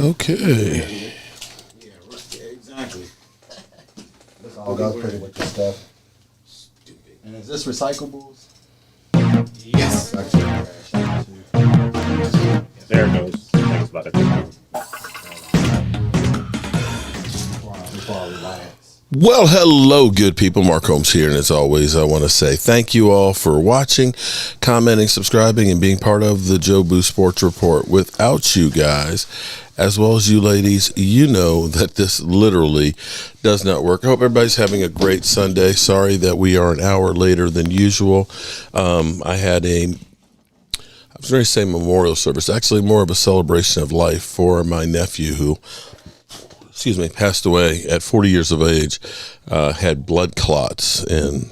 Okay. Yeah, exactly. This all goes pretty with your stuff. Stupid. And is this recyclables? Yes. There it goes. Thanks about it. Before I relax. Well, hello, good people. Mark Holmes here, and as always, I want to say thank you all for watching, commenting, subscribing, and being part of the Joe Boo Sports Report. Without you guys, as well as you ladies, you know that this literally does not work. I hope everybody's having a great Sunday. Sorry that we are an hour later than usual. I was going to say memorial service, actually more of a celebration of life for my nephew who, passed away at 40 years of age, had blood clots and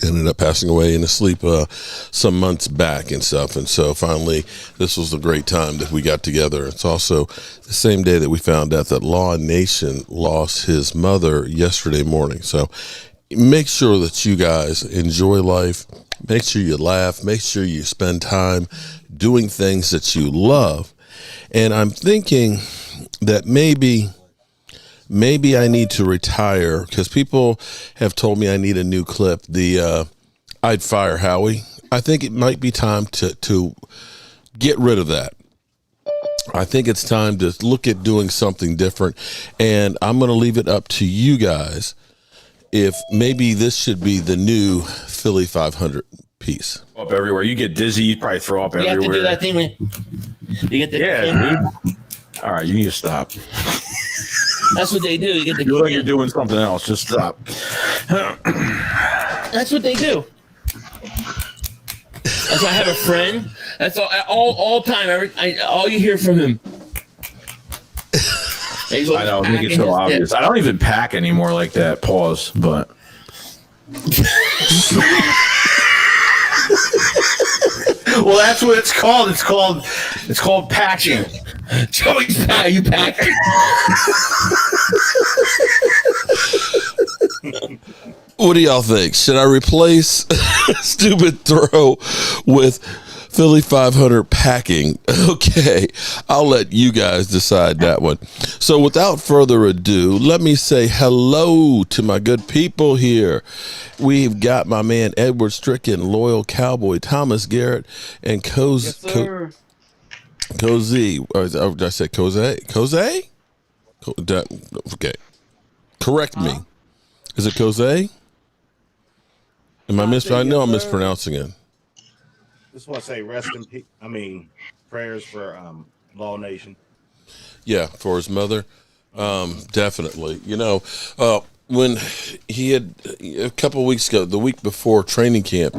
ended up passing away in his sleep some months back and stuff. And so finally, this was a great time that we got together. It's also the same day that we found out that Law Nation lost his mother yesterday morning. So make sure that you guys enjoy life. Make sure you laugh. Make sure you spend time doing things that you love. And I'm thinking that maybe I need to retire because people have told me I need a new clip. I'd fire Howie. I think it might be time to get rid of that. I think it's time to look at doing something different. And I'm going to leave it up to you guys if maybe this should be the new Philly 500 piece. Up everywhere. You get dizzy. You probably throw up everywhere. You have to do that thing when you get the dude. All right, you need to stop. That's what they do. You get the. You look like you're doing something else. Just stop. That's what they do. That's why I have a friend. That's all time. All you hear from him. I know. Make it so obvious. I don't even pack anymore like that. Pause. But. Well, that's what it's called. It's called patching. Joey's pack. You pack. What do y'all think? Should I replace stupid throw with Philly 500 packing? Okay, I'll let you guys decide that one. So without further ado, let me say hello to my good people here. We've got my man Edward Stricken, loyal cowboy, Thomas Garrett, and Cozy. Or did I say Cozy? Cozy? Okay. Correct me. Is it Cozy? Am I I know I'm mispronouncing it. Just want to say rest in peace. Prayers for Law Nation. Yeah, for his mother. Definitely. When he had a couple of weeks ago, the week before training camp,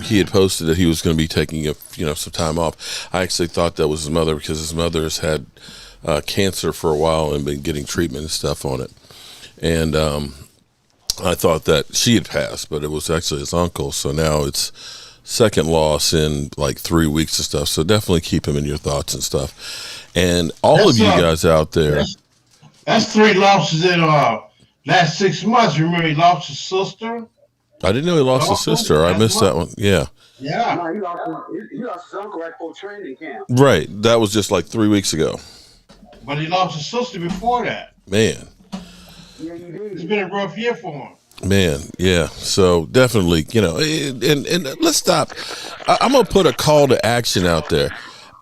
he had posted that he was going to be taking some time off. I actually thought that was his mother because his mother has had cancer for a while and been getting treatment and stuff on it. And I thought that she had passed, but it was actually his uncle. So now it's second loss in like 3 weeks and stuff. So definitely keep him in your thoughts and stuff. And all of you guys out there. That's 3 losses in last 6 months. Remember, he lost his sister. I didn't know he lost his sister. I missed that one. Yeah. Yeah. No, he lost his uncle right before training camp. Right. That was just like 3 weeks ago. But he lost his sister before that. Man. Yeah, you did. It's been a rough year for him. Man, yeah. So definitely, and let's stop. I'm gonna put a call to action out there.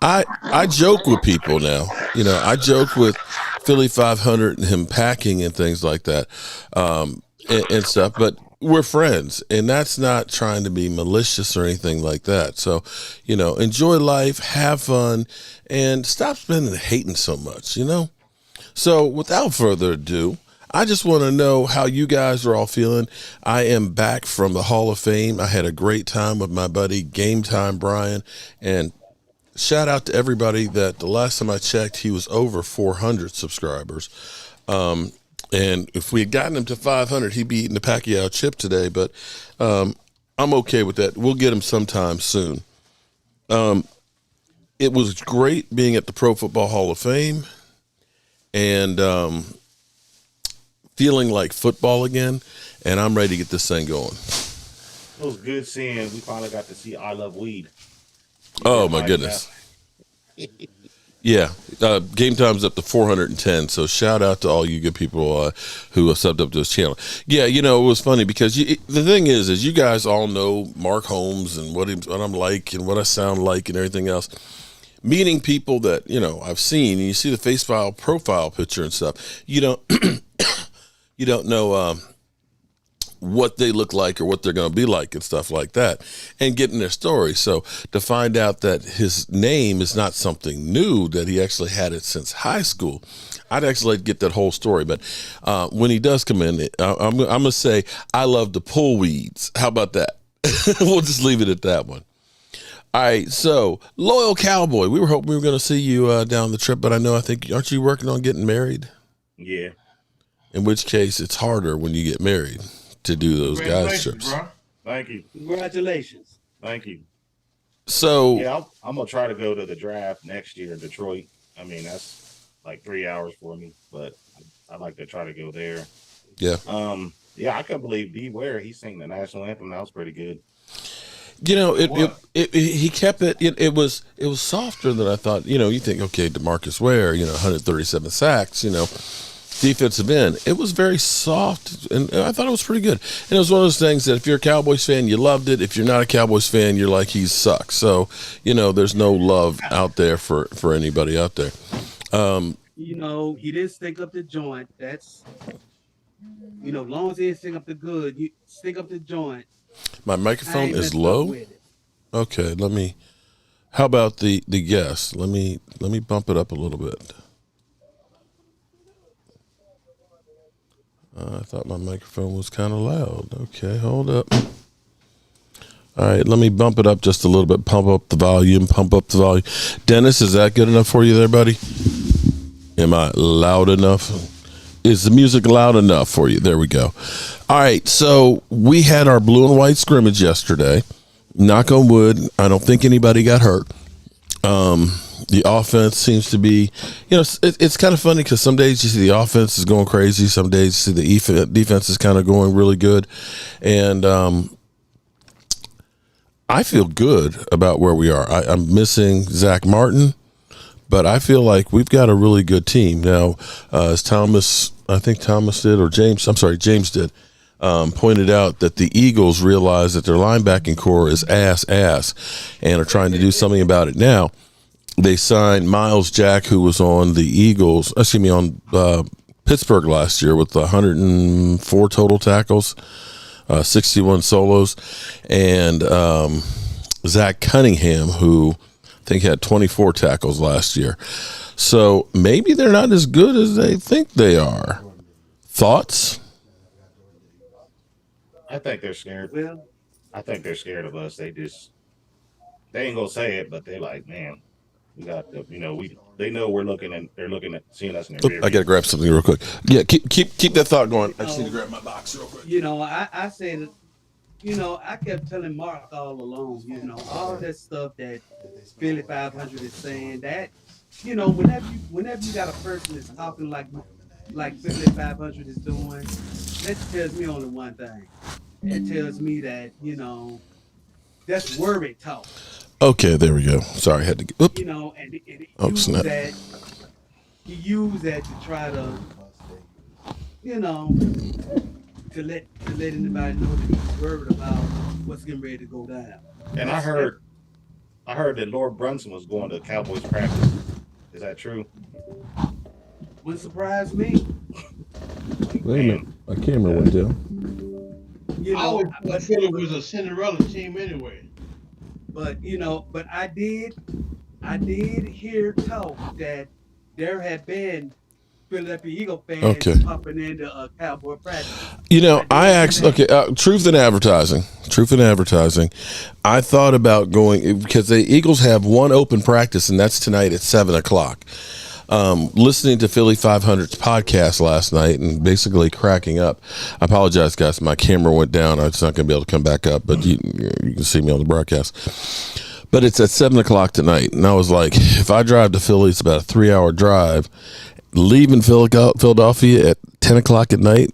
I joke with people now. I joke with Philly 500 and him packing and things like that, and stuff. But we're friends, and that's not trying to be malicious or anything like that. So, enjoy life, have fun, and stop spending hating so much. So, without further ado, I just want to know how you guys are all feeling. I am back from the Hall of Fame. I had a great time with my buddy Game Time Brian, and shout out to everybody that the last time I checked, he was over 400 subscribers. And if we had gotten him to 500, he'd be eating the Pacquiao chip today, but I'm okay with that. We'll get him sometime soon. It was great being at the Pro Football Hall of Fame and feeling like football again, and I'm ready to get this thing going. It was good seeing we finally got to see I Love Weed. Oh, my goodness. Yeah, game time's up to 410. So shout out to all you good people who have subbed up to this channel. Yeah, it was funny because the thing is you guys all know Mark Holmes and what I'm like and what I sound like and everything else. Meeting people that I've seen, and you see the profile picture and stuff. You don't you don't know what they look like or what they're going to be like and stuff like that, and getting their story. So to find out that his name is not something new, that he actually had it since high school, I'd actually like to get that whole story. But when he does come in, I'm going to say I love to pull weeds. How about that? We'll just leave it at that one. All right, so Loyal Cowboy, we were hoping we were going to see you down the trip, but I think, aren't you working on getting married? Yeah. In which case, it's harder when you get married to do those guys trips. Bro. Thank you. Congratulations. Thank you. So Yeah, I'm gonna try to go to the draft next year in Detroit. I mean, that's like 3 hours for me, but I'd like to try to go there. Yeah. Yeah, I couldn't believe D. Ware. He sang the national anthem. That was pretty good. He kept it. It was softer than I thought. You think, okay, DeMarcus Ware, 137 sacks, defensive end. It was very soft, and I thought it was pretty good. And it was one of those things that if you're a Cowboys fan, you loved it. If you're not a Cowboys fan, you're like, he sucks. So, there's no love out there for anybody out there. He didn't stink up the joint. That's, long as he didn't stink up the good, you stink up the joint. My microphone is low. Okay, how about the guest? Let me bump it up a little bit. I thought my microphone was kind of loud. Okay, hold up. All right, let me bump it up just a little bit. Pump up the volume. Dennis, is that good enough for you there, buddy? Am I loud enough? Is the music loud enough for you? There we go. All right, so we had our blue and white scrimmage yesterday. Knock on wood, I don't think anybody got hurt. The offense seems to be, it's kind of funny because some days you see the offense is going crazy. Some days you see the defense is kind of going really good. And I feel good about where we are. I'm missing Zach Martin, but I feel like we've got a really good team. Now, as James did, pointed out that the Eagles realize that their linebacking core is ass, and are trying to do something about it now. They signed Miles Jack, who was on on Pittsburgh last year with 104 total tackles, 61 solos, and Zach Cunningham, who I think had 24 tackles last year. So maybe they're not as good as they think they are. Thoughts? I think they're scared. Well, I think they're scared of us. They ain't gonna say it, but they're like, man, we got the, they know they're looking at seeing us in the rear. I gotta grab something real quick. Yeah, keep that thought going. I just need to grab my box real quick. I said, I kept telling Mark all along, all that stuff that Philly 500 is saying, that, whenever you got a person that's talking like Philly 500 is doing, that tells me only one thing. It tells me that, that's worried talk. Okay, there we go. Sorry, I had to get. Oops. And snap. He used that to try to, to let anybody know that he's worried about what's getting ready to go down. And I heard that Lord Brunson was going to Cowboys practice. Is that true? Wouldn't surprise me. Wait a minute, my camera went down. I always thought Philly was a Cinderella team anyway. But I did hear talk that there had been Philadelphia Eagle fans popping into a Cowboy practice. Truth in advertising. I thought about going because the Eagles have one open practice, and that's tonight at 7:00. Listening to Philly 500's podcast last night and basically cracking up. I apologize, guys. My camera went down. It's not going to be able to come back up, but you can see me on the broadcast. But it's at 7:00 tonight, and I was like, if I drive to Philly, it's about a 3-hour drive. Leaving Philadelphia at 10:00 at night.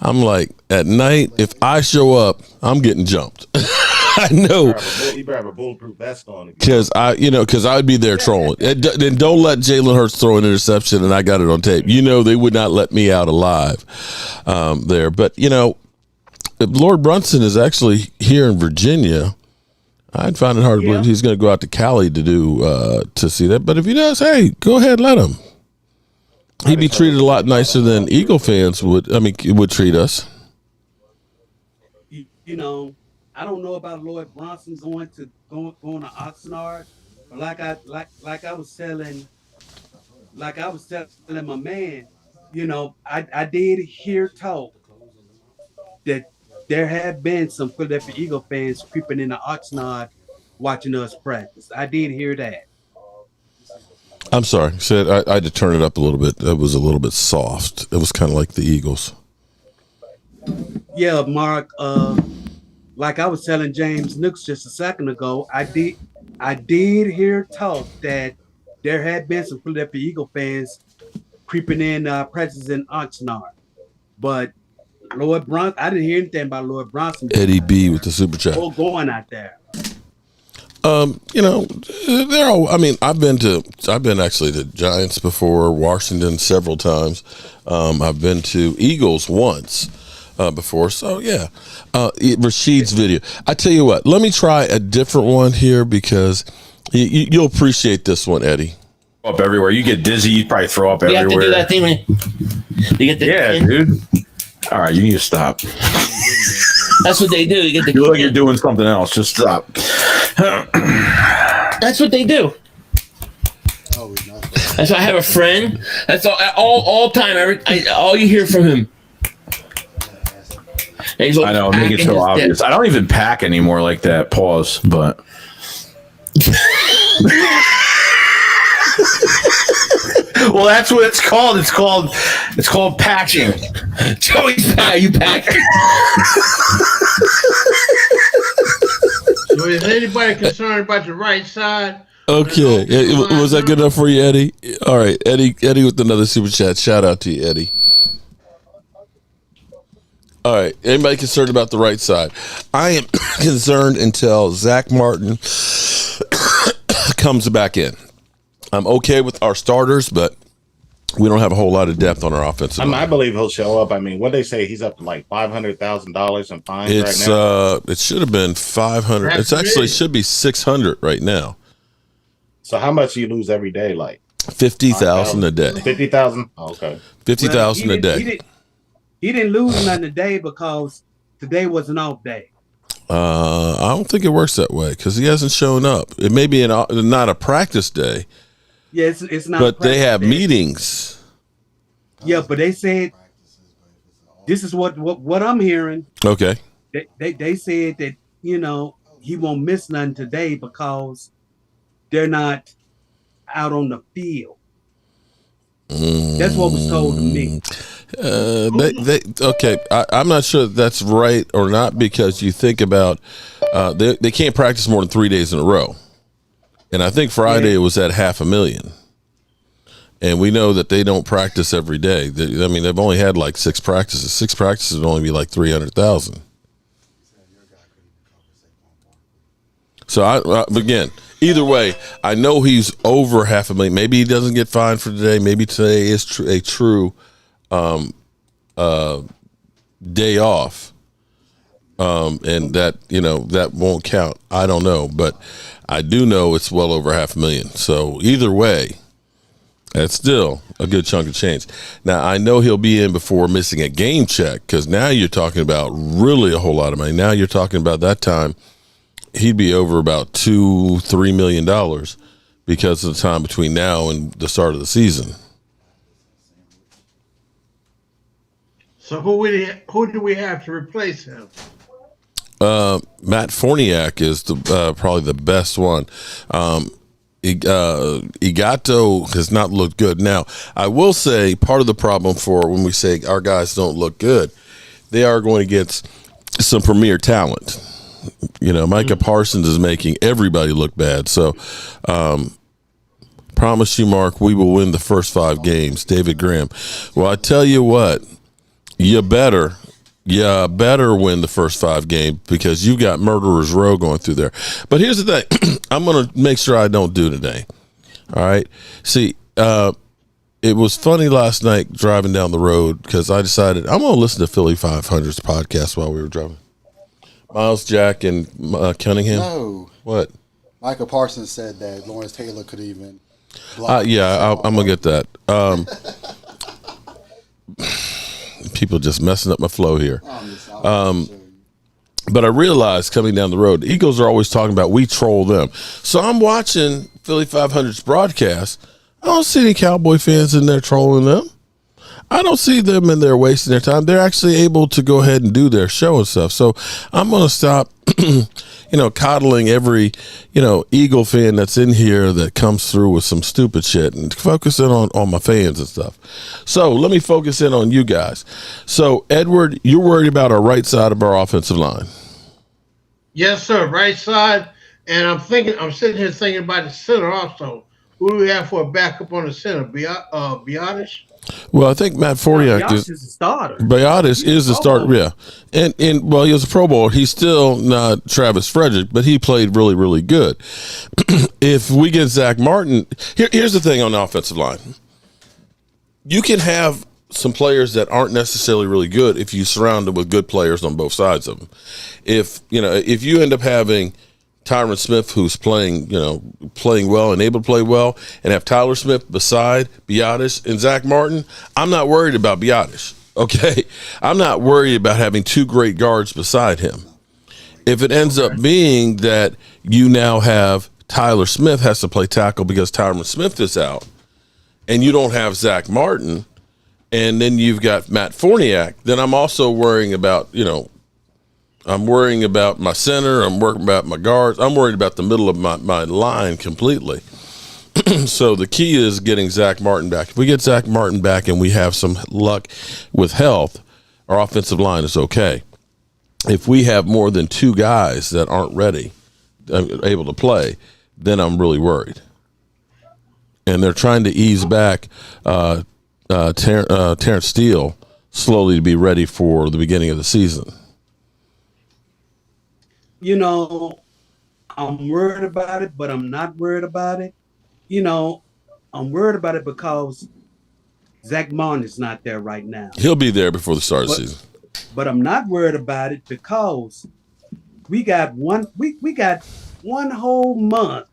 I'm like, at night, if I show up, I'm getting jumped. I know. You better have a bulletproof vest on. Because I'd be there trolling. And don't let Jalen Hurts throw an interception, and I got it on tape. They would not let me out alive there. But Lord Brunson is actually here in Virginia. I'd find it hard to believe he's going to go out to Cali to see that. But if he does, hey, go ahead, let him. He'd be treated a lot nicer than Eagle fans would treat us. I don't know about Lloyd Bronson going to Oxnard, but like I was telling my man, I did hear talk that there have been some Philadelphia Eagle fans creeping into Oxnard watching us practice. I did hear that. I'm sorry. I had to turn it up a little bit. It was a little bit soft. It was kind of like the Eagles. Yeah, Mark. Like I was telling James Nooks just a second ago, I did hear talk that there had been some Philadelphia Eagle fans creeping in practice in Oxnard, but Lloyd Bronson, I didn't hear anything about Lloyd Bronson. Eddie B with the super chat. Going out there. They're all. I've been actually to Giants before, Washington several times. I've been to Eagles once before. So yeah, Rashid's video. I tell you what, let me try a different one here because you'll appreciate this one, Eddie. Up everywhere, you get dizzy. You probably throw up everywhere. You have to do that thing when you get the dude. All right, you need to stop. That's what they do. You get the. You look like you're doing something else. Just stop. That's what they do. That's why I have a friend. That's all time. All you hear from him. I know, make it so obvious. I don't even pack anymore like that. Pause, but. Well, that's what it's called. It's called patching. Joey's pack. You pack. So is anybody concerned about the right side? Okay. Was that good enough for you, Eddie? All right. Eddie with another super chat. Shout out to you, Eddie. All right. Anybody concerned about the right side? I am concerned until Zach Martin comes back in. I'm okay with our starters, but we don't have a whole lot of depth on our offensive line. I believe he'll show up. What they say, he's up to like $500,000 in fines right now. It should have been 500. It's actually should be 600 right now. So how much do you lose every day? Like 50,000 a day. 50,000. Okay. 50,000 a day. He didn't lose nothing today because today was an off day. I don't think it works that way because he hasn't shown up. It may be not a practice day. Yeah, it's not. But they have meetings. Yeah, but they said this is what I'm hearing. Okay. They said that he won't miss none today because they're not out on the field. That's what was told to me. Okay. I'm not sure that's right or not because you think about they can't practice more than 3 days in a row. And I think Friday it was at 500,000. And we know that they don't practice every day. They've only had like 6 practices. 6 practices would only be like 300,000. So again, either way, I know he's over 500,000. Maybe he doesn't get fined for today. Maybe today is a true day off. And that won't count. I don't know, but I do know it's well over 500,000. So either way, that's still a good chunk of change. Now I know he'll be in before missing a game check because now you're talking about really a whole lot of money. Now you're talking about that time he'd be over about $2-3 million because of the time between now and the start of the season. So who do we have to replace him? Matt Forniak is probably the best one. Igato has not looked good. Now, I will say part of the problem for when we say our guys don't look good, they are going against some premier talent. Micah Parsons is making everybody look bad. So, promise you, Mark, we will win the first 5 games. David Graham. Well, I tell you what, you better better win the first 5 games because you got Murderer's Row going through there. But here's the thing. I'm going to make sure I don't do today. All right. See, it was funny last night driving down the road because I decided I'm going to listen to Philly 500's podcast while we were driving. Miles, Jack, and Cunningham. No. What? Michael Parsons said that Lawrence Taylor could even. I'm going to get that. People just messing up my flow here. But I realized coming down the road, the Eagles are always talking about we troll them. So I'm watching Philly 500's broadcast. I don't see any Cowboy fans in there trolling them. I don't see them in there wasting their time. They're actually able to go ahead and do their show and stuff. So I'm going to stop, coddling every, Eagle fan that's in here that comes through with some stupid shit and focus in on my fans and stuff. So let me focus in on you guys. So, Edward, you're worried about our right side of our offensive line. Yes, sir. Right side. And I'm sitting here thinking about the center also. Who do we have for a backup on the center? Biotis? Well, I think Matt Fortiak is the starter. Biotis is the starter, yeah. And he was a Pro Bowl. He's still not Travis Frederick, but he played really, really good. If we get Zach Martin, here's the thing on the offensive line. You can have some players that aren't necessarily really good if you surround them with good players on both sides of them. If you end up having Tyron Smith, who's playing well and able to play well, and have Tyler Smith beside Biotis and Zach Martin, I'm not worried about Biotis, okay? I'm not worried about having 2 great guards beside him. If it ends up being that you now have Tyler Smith has to play tackle because Tyron Smith is out, and you don't have Zach Martin, and then you've got Matt Fortiak, then I'm also worrying about, I'm worrying about my center. I'm worrying about my guards. I'm worried about the middle of my line completely. So the key is getting Zach Martin back. If we get Zach Martin back and we have some luck with health, our offensive line is okay. If we have more than 2 guys that aren't ready, able to play, then I'm really worried. And they're trying to ease back Terrence Steele slowly to be ready for the beginning of the season. I'm worried about it, but I'm not worried about it. I'm worried about it because Zach Martin is not there right now. He'll be there before the start of the season. But I'm not worried about it because we got one whole month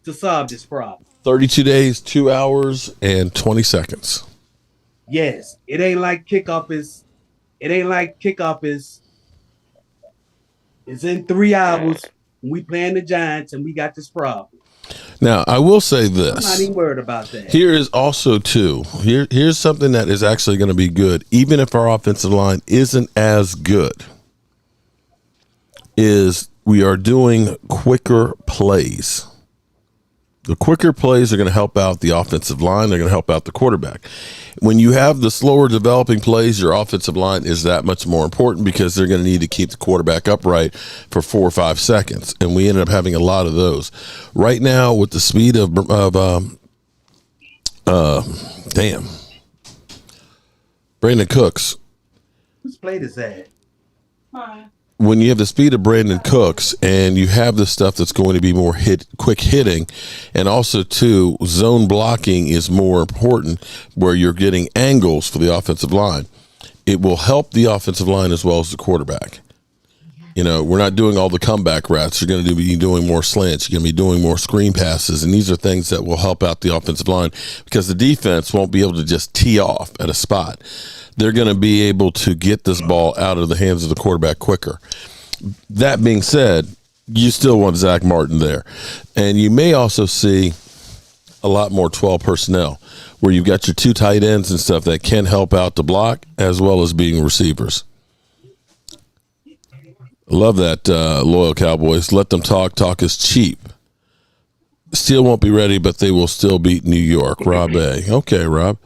to solve this problem. 32 days, 2 hours, and 20 seconds. Yes, it ain't like kickoff is. It's in 3 hours. We playing the Giants, and we got this problem. Now, I will say this. I'm not even worried about that. Here is also, too, here's something that is actually going to be good, even if our offensive line isn't as good, is we are doing quicker plays. The quicker plays are going to help out the offensive line. They're going to help out the quarterback. When you have the slower developing plays, your offensive line is that much more important because they're going to need to keep the quarterback upright for 4 or 5 seconds. And we ended up having a lot of those. Right now, with the speed of Brandon Cooks. Whose plate is that? Mine. When you have the speed of Brandon Cooks and you have the stuff that's going to be more quick hitting, and also too, zone blocking is more important where you're getting angles for the offensive line. It will help the offensive line as well as the quarterback. We're not doing all the comeback routes. You're going to be doing more slants. You're going to be doing more screen passes, and these are things that will help out the offensive line because the defense won't be able to just tee off at a spot. They're going to be able to get this ball out of the hands of the quarterback quicker. That being said, you still want Zach Martin there. And you may also see a lot more 12 personnel where you've got your 2 tight ends and stuff that can help out the block as well as being receivers. Love that, loyal Cowboys. Let them talk. Talk is cheap. Steele won't be ready, but they will still beat New York. Rob A. Okay, Rob.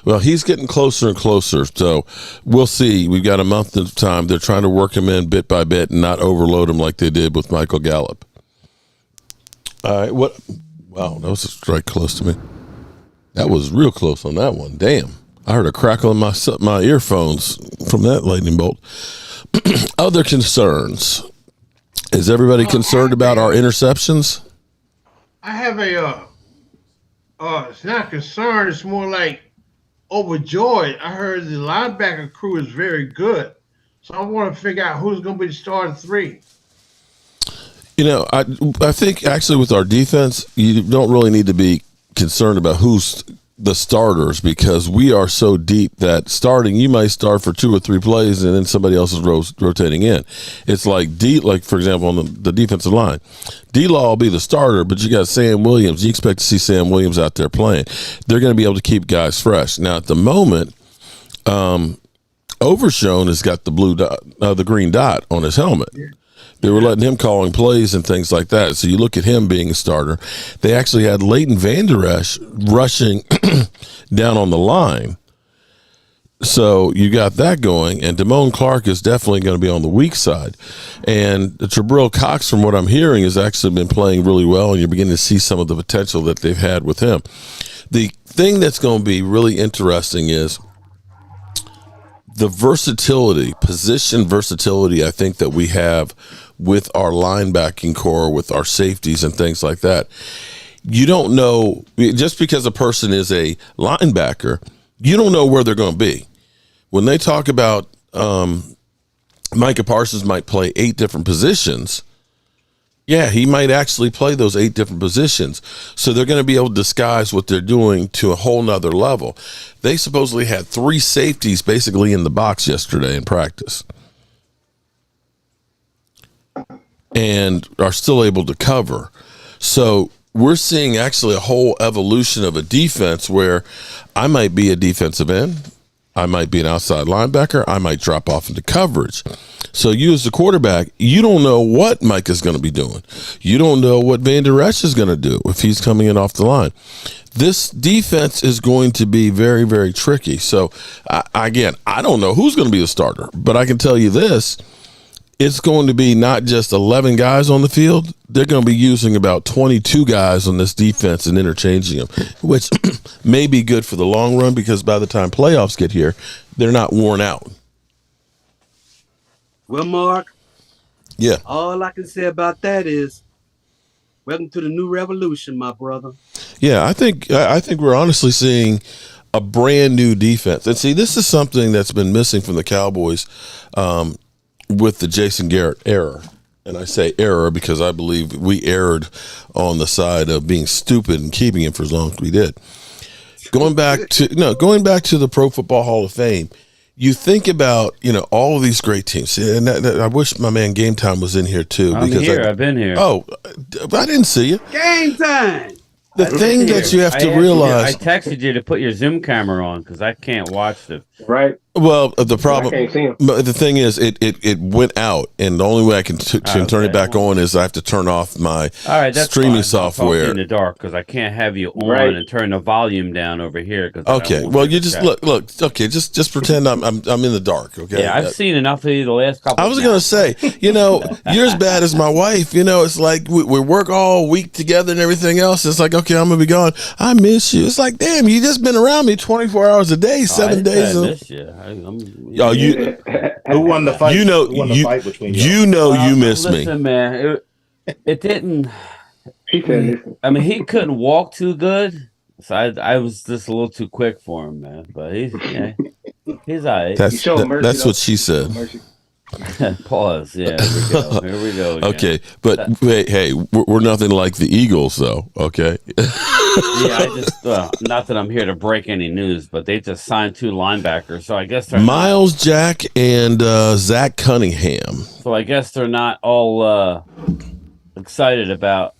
Well, he's getting closer and closer, so we'll see. We've got a month of time. They're trying to work him in bit by bit and not overload him like they did with Michael Gallup. All right, what? Wow, that was right close to me. That was real close on that one. Damn. I heard a crackle in my earphones from that lightning bolt. Other concerns. Is everybody concerned about our interceptions? I have it's not concerned. It's more like overjoyed. I heard the linebacker crew is very good. So I want to figure out who's going to be the starting 3. You know, I think actually with our defense, you don't really need to be concerned about who's the starters because we are so deep that starting, you might start for 2 or 3 plays and then somebody else is rotating in. It's like for example, on the defensive line, D-Law will be the starter, but you got Sam Williams. You expect to see Sam Williams out there playing. They're going to be able to keep guys fresh. Now, at the moment, Overshone has got the green dot on his helmet. They were letting him calling plays and things like that. So you look at him being a starter. They actually had Leighton Vander Esch rushing down on the line. So you got that going. And Damone Clark is definitely going to be on the weak side. And Jabril Cox, from what I'm hearing, has actually been playing really well. And you're beginning to see some of the potential that they've had with him. The thing that's going to be really interesting is the position versatility, I think, that we have with our linebacking core, with our safeties and things like that. You don't know, just because a person is a linebacker, you don't know where they're going to be. When they talk about Micah Parsons might play 8 different positions, yeah, he might actually play those 8 different positions. So they're going to be able to disguise what they're doing to a whole nother level. They supposedly had 3 safeties basically in the box yesterday in practice and are still able to cover. So we're seeing actually a whole evolution of a defense where I might be a defensive end. I might be an outside linebacker. I might drop off into coverage. So you as the quarterback, you don't know what Mike is going to be doing. You don't know what Vander Esch is going to do if he's coming in off the line. This defense is going to be very, very tricky. So, again, I don't know who's going to be the starter, but I can tell you this. It's going to be not just 11 guys on the field. They're going to be using about 22 guys on this defense and interchanging them, which may be good for the long run because by the time playoffs get here, they're not worn out. Well, Mark, yeah. All I can say about that is welcome to the new revolution, my brother. Yeah, I think we're honestly seeing a brand new defense. And see, this is something that's been missing from the Cowboys with the Jason Garrett era. And I say error because I believe we erred on the side of being stupid and keeping him for as long as we did. Going back to the Pro Football Hall of Fame, you think about, all of these great teams. And I wish my man Game Time was in here too. I've been here. Oh, I didn't see you. Game Time. The thing that you have to realize. I texted you to put your Zoom camera on because I can't watch the. Right. Well, the problem, I can't see him. But the thing is, it went out, and the only way I can turn it back on is I have to turn off my streaming software. I'll talk in the dark because I can't have you on and turn the volume down over here. Okay, well, you just look. Okay, just pretend I'm in the dark. Okay. Yeah, I've seen enough of you the last couple. I was going to say, you're as bad as my wife. It's like we work all week together and everything else. It's like, okay, I'm gonna be gone. I miss you. It's like, damn, you just been around me 24 hours a day, 7 days. I miss you. Who won the fight? Who won the fight between you? You miss me. Listen, man, it didn't. He he couldn't walk too good, so I was just a little too quick for him, man. But he's all right. That's what she said. Pause. Yeah, here we go. Again. Okay, but hey, we're nothing like the Eagles, though. Okay. Not that I'm here to break any news, but they just signed 2 linebackers, so I guess they're Miles Jack and Zach Cunningham. So I guess they're not all excited about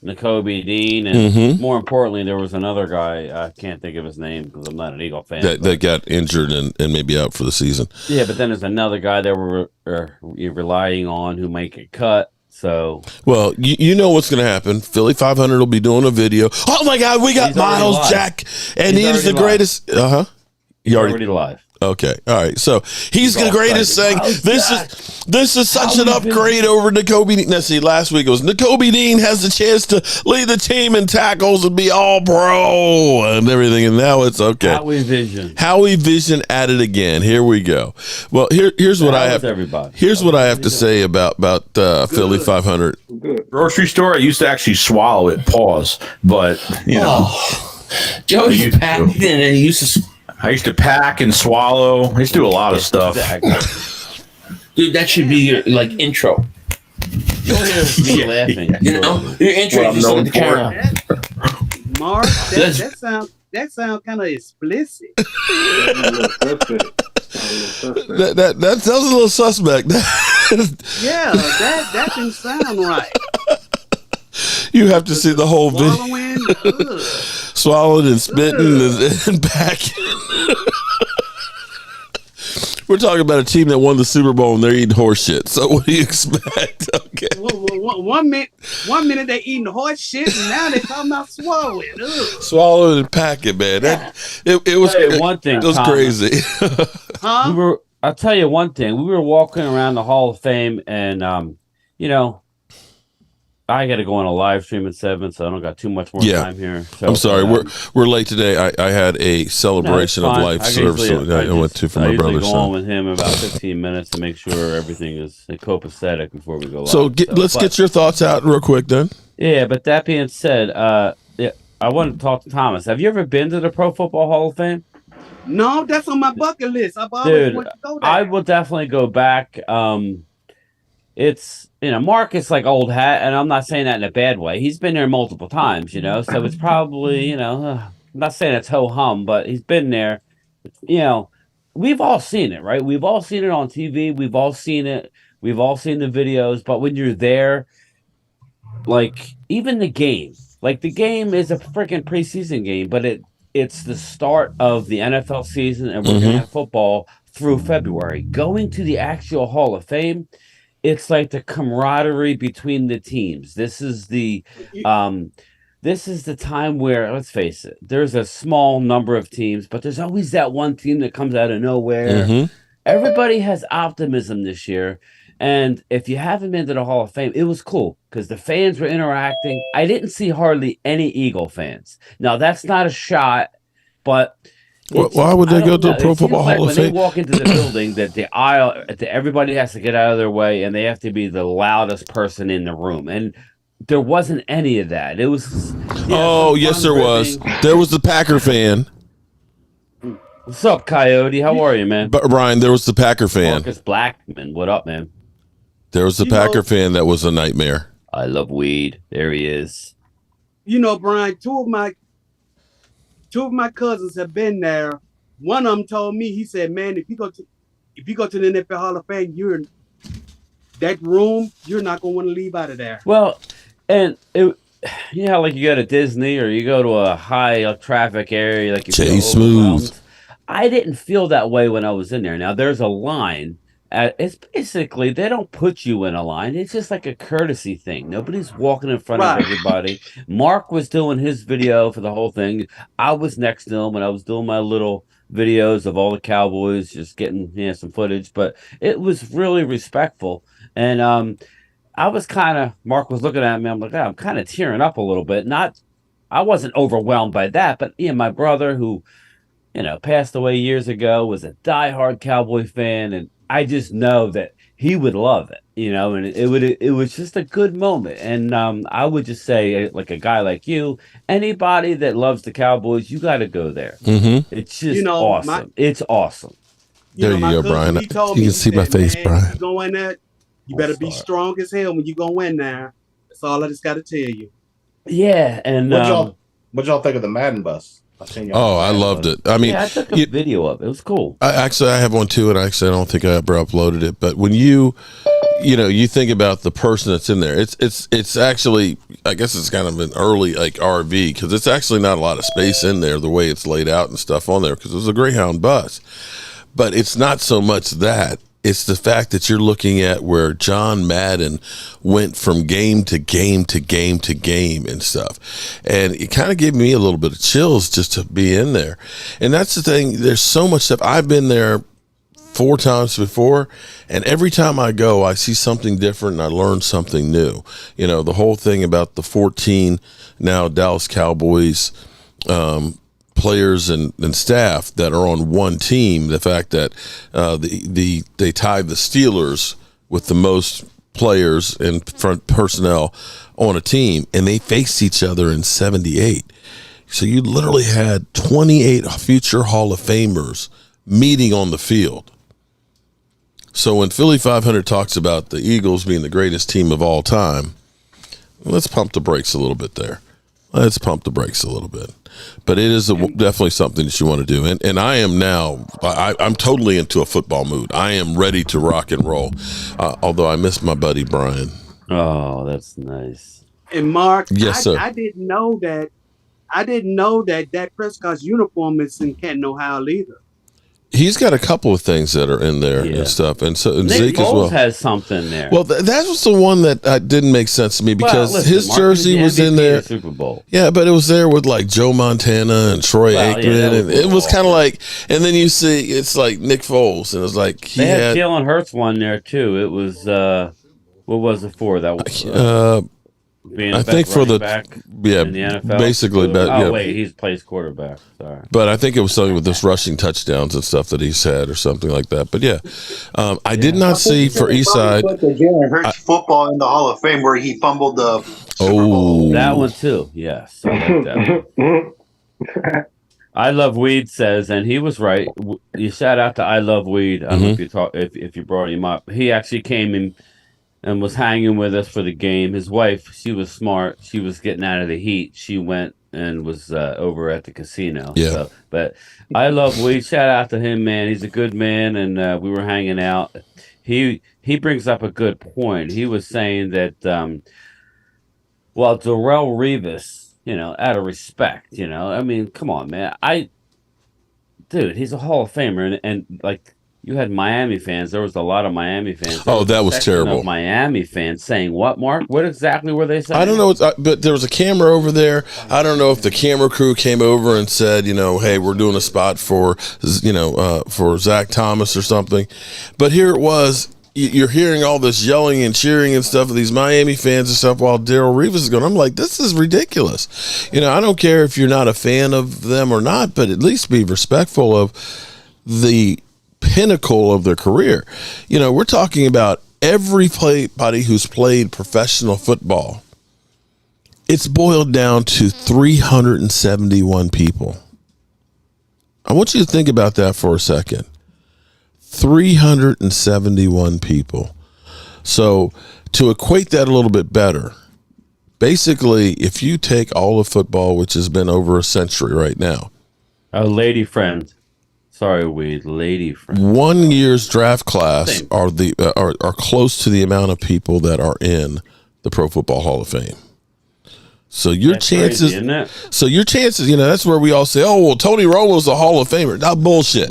Nakobe Dean, and more importantly, there was another guy, I can't think of his name because I'm not an Eagle fan. That got injured and maybe out for the season. Yeah, but then there's another guy that we're relying on who might get cut. So, well, you know what's going to happen. Philly 500 will be doing a video. Oh my God, we got Miles Jack, and he's the greatest. He's already live. Okay, all right. So he's the greatest thing. This is such an upgrade over Nakobe Dean. Now, see, last week it was Nakobe Dean has the chance to lead the team in tackles and be all pro and everything, and now it's okay. Howie Vision at it again. Here we go. Well, here's what I have. Here's what I have to say about Philly 500. Grocery store, I used to actually swallow it. Pause, but you know, Joe used to pack it in and he used to. I used to pack and swallow. I used to do a lot of stuff. Dude, that should be your like intro. Me laughing. You know, your intro. Just look at the camera. Mark, that sound kind of explicit. That sounds a little suspect. Yeah, that didn't sound right. You have to see the whole video. Swallowed and spitting and packing. We're talking about a team that won the Super Bowl and they're eating horse shit. So what do you expect? Okay. One minute they eating horse shit and now they talking about swallowing. Swallowing and packing, man. It was one thing. It was crazy. Huh? I'll tell you one thing. We were walking around the Hall of Fame and you know, I got to go on a live stream at 7, so I don't got too much more time here. So, I'm sorry, we're late today. I had a celebration of life service I went to for my brother. Go on with him about 15 minutes to make sure everything is copacetic before we go live. So let's get your thoughts out real quick then. Yeah, but that being said, I want to talk to Thomas. Have you ever been to the Pro Football Hall of Fame? No, that's on my bucket list. I've always wanted to go there. I will definitely go back. It's, you know, Mark is like old hat, and I'm not saying that in a bad way. He's been there multiple times, you know, so it's probably, you know, I'm not saying it's ho-hum, but he's been there. You know, we've all seen it, right? We've all seen it on TV. We've all seen it. We've all seen the videos, but when you're there, like, even the game is a freaking preseason game, but it's the start of the NFL season, and we're going to have football through February. Going to the actual Hall of Fame, it's like the camaraderie between the teams. This is the time where, let's face it, there's a small number of teams, but there's always that one team that comes out of nowhere. Everybody has optimism this year. And if you haven't been to the Hall of Fame, it was cool because the fans were interacting. I didn't see hardly any Eagle fans. Now, that's not a shot, but why would they go to the Pro Football Hall of Fame? When they walk into the building, that the aisle, everybody has to get out of their way, and they have to be the loudest person in the room. And there wasn't any of that. It was. Yes, there was. There was the Packer fan. What's up, Coyote? How are you, man? But Brian, there was the Packer fan. Marcus Blackman, what up, man? There was the Packer fan that was a nightmare. I love weed. There he is. You know, Brian, two of my cousins have been there. One of them told me, he said, "Man, if you go to the NFL Hall of Fame, that room, you're not gonna want to leave out of there." Well, and like you go to Disney or you go to a high traffic area, like you Jay Smooth. I didn't feel that way when I was in there. Now there's a line. It's basically, they don't put you in a line. It's just like a courtesy thing. Nobody's walking in front of everybody. Mark was doing his video for the whole thing. I was next to him when I was doing my little videos of all the Cowboys, just getting some footage. But it was really respectful. And I was Mark was looking at me. I'm like, I'm kind of tearing up a little bit. I wasn't overwhelmed by that. But my brother, who, passed away years ago, was a diehard Cowboy fan. And I just know that he would love it, and it was just a good moment. And I would just say, like a guy like you, anybody that loves the Cowboys, you got to go there. It's just awesome. It's awesome. There you go, Brian. You can see my face, Brian. You go in there, you better be strong as hell when you go in there. That's all I just got to tell you. Yeah, and what y'all think of the Madden bus? I loved it. I mean, I took a video of it. It was cool. I have one too, and I don't think I ever uploaded it. But when you think about the person that's in there, it's actually, I guess it's kind of an early like RV, because it's actually not a lot of space in there the way it's laid out and stuff on there, because it was a Greyhound bus. But it's not so much that It's the fact that you're looking at where John Madden went from game to game to game to game and stuff. And it kind of gave me a little bit of chills just to be in there. And that's the thing. There's so much stuff. I've been there 4 times before, and every time I go, I see something different and I learn something new. You know, the whole thing about the 14 now Dallas Cowboys players and staff that are on one team, the fact that they tied the Steelers with the most players and front personnel on a team, and they faced each other in 78. So you literally had 28 future Hall of Famers meeting on the field. So when Philly 500 talks about the Eagles being the greatest team of all time, let's pump the brakes a little bit there. Let's pump the brakes a little bit. But it is definitely something that you want to do. And I am now, I'm totally into a football mood. I am ready to rock and roll, although I miss my buddy Brian. Oh, that's nice. And Mark, yes, sir. I didn't know that Dak Prescott's uniform is in Canton, Ohio either. He's got a couple of things that are in there and stuff, and so Nick Zeke Foles as well has something there. Well, that was the one that didn't make sense to me because his jersey was in there. Super Bowl. Yeah, but it was there with like Joe Montana and Troy Aikman, and it was kind of like. And then you see, it's like Nick Foles, and it's like they had Jalen Hurts one there too. It was what was it for? That was being I think for the back in the NFL. Basically. Wait, he plays quarterback. Sorry, but I think it was something with this rushing touchdowns and stuff that he's had or something like that. But I did not see for Eastside. Put the Jalen Hurts football in the Hall of Fame where he fumbled the Super Bowl. That one too. Yes, I like that one. I Love Weed says, and he was right. You shout out to I Love Weed. I don't know if you brought him up. He actually came in and was hanging with us for the game. His wife, she was smart. She was getting out of the heat. She went and was over at the casino. Yeah. So, but I Love Weed. Shout out to him, man. He's a good man, and we were hanging out. He brings up a good point. He was saying that, Darrelle Revis, out of respect, I mean, come on, man. Dude, he's a Hall of Famer, and like, you had Miami fans. There was a lot of Miami fans. That was terrible. Miami fans saying what, Mark? What exactly were they saying? I don't know, but there was a camera over there. I don't know if the camera crew came over and said, hey, we're doing a spot for Zach Thomas or something. But here it was. You're hearing all this yelling and cheering and stuff of these Miami fans and stuff while Darrelle Revis is going. I'm like, this is ridiculous. I don't care if you're not a fan of them or not, but at least be respectful of the pinnacle of their career. We're talking about everybody who's played professional football. It's boiled down to 371 people. I want you to think about that for a second. 371 people. So to equate that a little bit better, basically, if you take all of football, which has been over a century right now. A lady friend. Sorry, Weed. Lady friend. 1 year's draft class are close to the amount of people that are in the Pro Football Hall of Fame. So your chances, crazy, isn't it? So your chances, that's where we all say, "Oh, well, Tony Romo's a Hall of Famer." Not bullshit.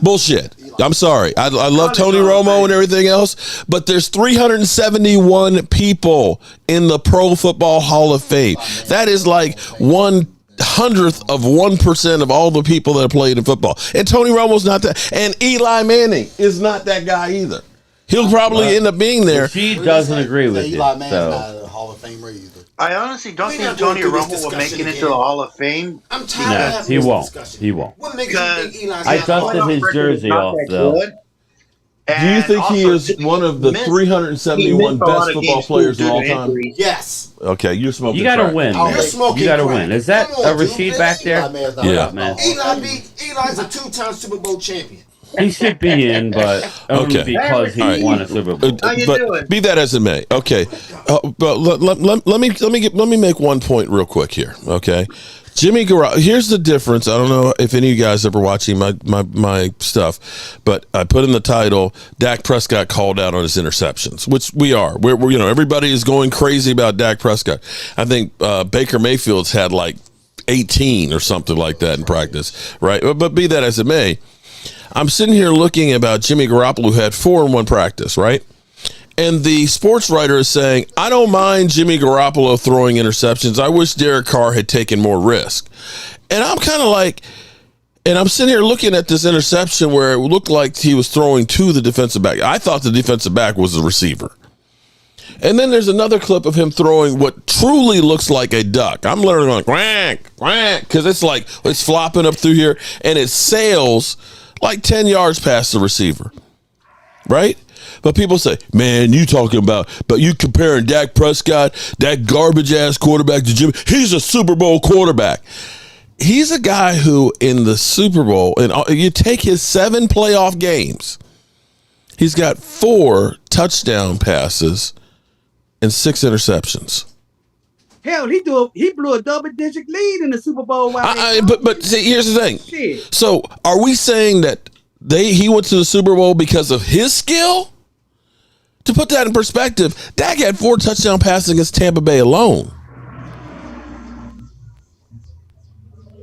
Bullshit. I'm sorry. I love Tony Romo and everything else, but there's 371 people in the Pro Football Hall of Fame. That is like 1/100th of 1% of all the people that have played in football. And Tony Romo's not that. And Eli Manning is not that guy either. He'll probably end up being there. She doesn't agree with Eli you. Manning's not a Hall of Famer either. I honestly don't think Tony Romo will make it into the Hall of Fame. I'm tired of having he this won't. discussion. He won't. What makes you think Eli's I not dusted his jersey off, though. Do you think he is one of the 371 best football players of all time? Yes. Okay, you're smoking. You gotta crack. win. Oh, Man. you're smoking You gotta crack. win. Is that Come on, a Rashid dude. back there? Yeah. Man. Eli's a 2-time Super Bowl champion. He should be in, but only because he won a Super Bowl. How you doing? But be that as it may, okay. But let me make one point real quick here, okay. Jimmy Garoppolo. Here's the difference. I don't know if any of you guys ever watching my stuff, but I put in the title. Dak Prescott called out on his interceptions, which we are. We're everybody is going crazy about Dak Prescott. I think Baker Mayfield's had like 18 or something like that in practice, right? But be that as it may. I'm sitting here looking about Jimmy Garoppolo, who had 4 in one practice, right? And the sports writer is saying, I don't mind Jimmy Garoppolo throwing interceptions. I wish Derek Carr had taken more risk. And I'm kind of like, and I'm sitting here looking at this interception where it looked like he was throwing to the defensive back. I thought the defensive back was the receiver. And then there's another clip of him throwing what truly looks like a duck. I'm literally going, quack, quack, because it's like, it's flopping up through here, and it sails like 10 yards past the receiver, right? But people say, man, you talking about, but you comparing Dak Prescott, that garbage-ass quarterback to Jimmy. He's a Super Bowl quarterback. He's a guy who in the Super Bowl, and you take his 7 playoff games, he's got 4 touchdown passes and 6 interceptions. Hell, he blew a double-digit lead in the Super Bowl. But see, here's the thing. Shit. So, are we saying that he went to the Super Bowl because of his skill? To put that in perspective, Dak had 4 touchdown passes against Tampa Bay alone.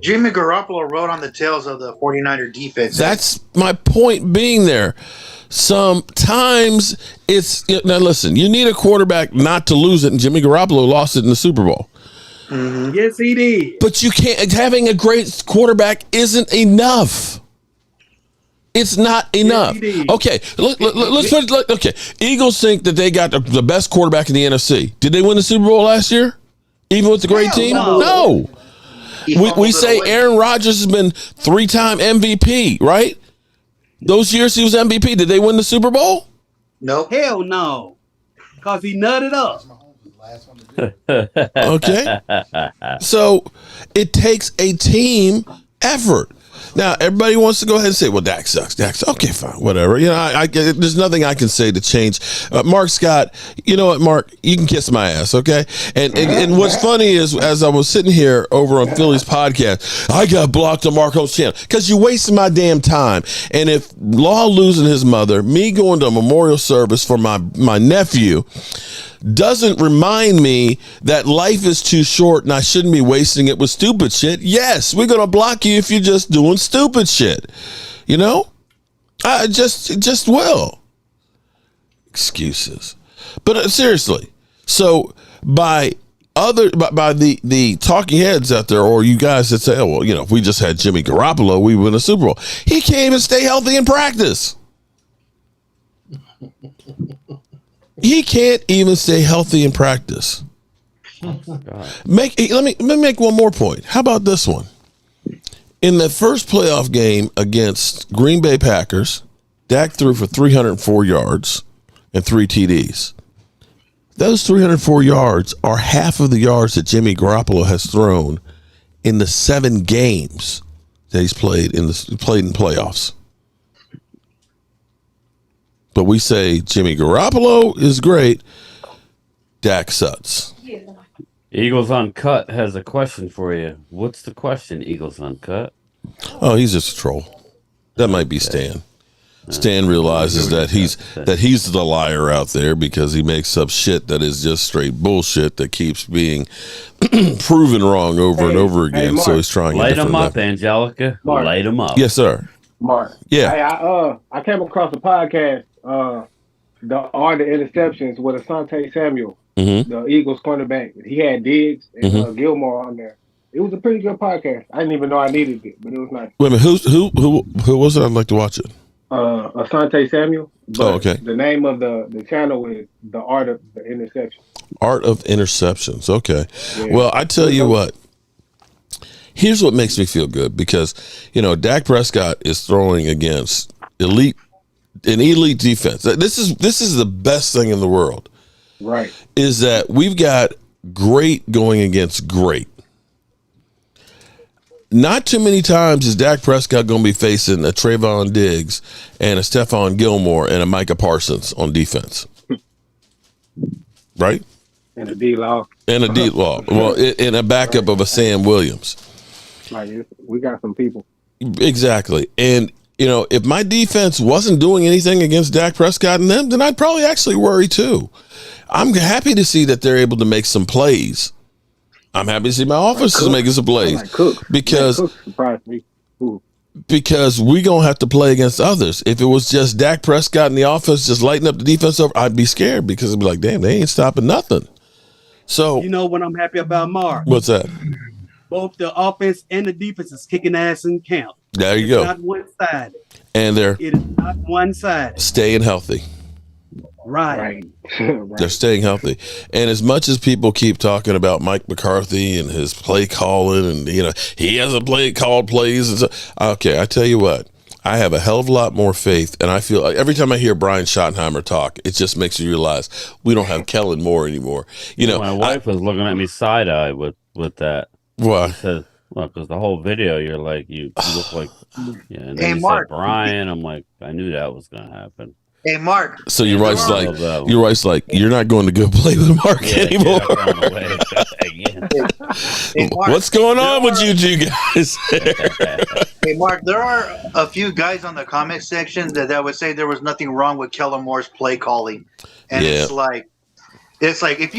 Jimmy Garoppolo rode on the tails of the 49er defense. That's my point being there. Sometimes it's, now listen, you need a quarterback not to lose it, and Jimmy Garoppolo lost it in the Super Bowl. Mm-hmm. Yes, he did. But you can't, having a great quarterback isn't enough. It's not enough. Yes, okay, okay. Eagles think that they got the best quarterback in the NFC. Did they win the Super Bowl last year? Even with the great team? No. We say Aaron Rodgers has been 3-time MVP, right? Those years he was MVP. Did they win the Super Bowl? No. Hell no. Because he nutted up. Okay. So it takes a team effort. Now, everybody wants to go ahead and say, well, Dak sucks. Dak sucks. Okay, fine, whatever. You know, there's nothing I can say to change. Mark Scott, you know what, Mark? You can kiss my ass, okay? And what's funny is, as I was sitting here over on Philly's podcast, I got blocked on Mark Holmes' channel because you wasted my damn time. And if Law losing his mother, me going to a memorial service for my nephew, doesn't remind me that life is too short and I shouldn't be wasting it with stupid shit. Yes, we're going to block you if you're just doing stupid shit. You know? I just will. Excuses. But seriously. So by the talking heads out there, or you guys that say, oh, well, you know, if we just had Jimmy Garoppolo, we win a Super Bowl. He can't even stay healthy in practice. He can't even stay healthy in practice. Let me make one more point. How about this one? In the first playoff game against Green Bay Packers, Dak threw for 304 yards and 3 TDs. Those 304 yards are half of the yards that Jimmy Garoppolo has thrown in the 7 games that he's played in playoffs. But we say Jimmy Garoppolo is great. Dak sucks. Eagles Uncut has a question for you. What's the question, Eagles Uncut? Oh, he's just a troll. That might be Stan. Stan realizes that he's the liar out there because he makes up shit that is just straight bullshit that keeps being proven wrong over and over again. Mark, so he's trying to light him up, Angelica. Mark. Light him up. Yes, sir. Mark. Yeah. Hey, I came across a podcast, the Art of Interceptions with Asante Samuel, the Eagles cornerback. He had Diggs and Gilmore on there. It was a pretty good podcast. I didn't even know I needed it, but it was nice. Wait a minute, who was it? I'd like to watch it. Asante Samuel. Okay. The name of the channel is The Art of the Interception. Art of Interceptions. Okay. Yeah. Well, I tell you what. Here's what makes me feel good because, you know, Dak Prescott is throwing against an elite defense. This is the best thing in the world. Right. Is that we've got great going against great. Not too many times is Dak Prescott going to be facing a Trayvon Diggs and a Stephon Gilmore and a Micah Parsons on defense. Right? And a D-Law. And a D-Law. Well, and a backup of a Sam Williams. Like, we got some people. Exactly. And, you know, if my defense wasn't doing anything against Dak Prescott and them, then I'd probably actually worry too. I'm happy to see that they're able to make some plays. I'm happy to see my offense is making some plays. Like Cook. Because Cook surprised me. Ooh. because we're going to have to play against others. If it was just Dak Prescott in the offense just lighting up the defense over, I'd be scared because I'd be like, damn, they ain't stopping nothing. So you know what I'm happy about, Mark? What's that? Both the offense and the defense is kicking ass in camp. There you go. It's not one-sided. And it is not one-sided. Staying healthy. Right. They're staying healthy. And as much as people keep talking about Mike McCarthy and his play calling and, he hasn't called plays. And so, okay, I tell you what, I have a hell of a lot more faith. And I feel like every time I hear Brian Schottenheimer talk, it just makes me realize we don't have Kellen Moore anymore. My wife was looking at me side-eye with that. Why? She said, well, because the whole video, you're like, you look like, and then Hey, you Mark. said Brian. I'm like, I knew that was going to happen. Hey, Mark. So your wife's like, you're not going to go play with Mark anymore. Hey, Mark, what's going on with you two guys? Hey, Mark, there are a few guys on the comment section that would say there was nothing wrong with Kellen Moore's play calling, and it's like if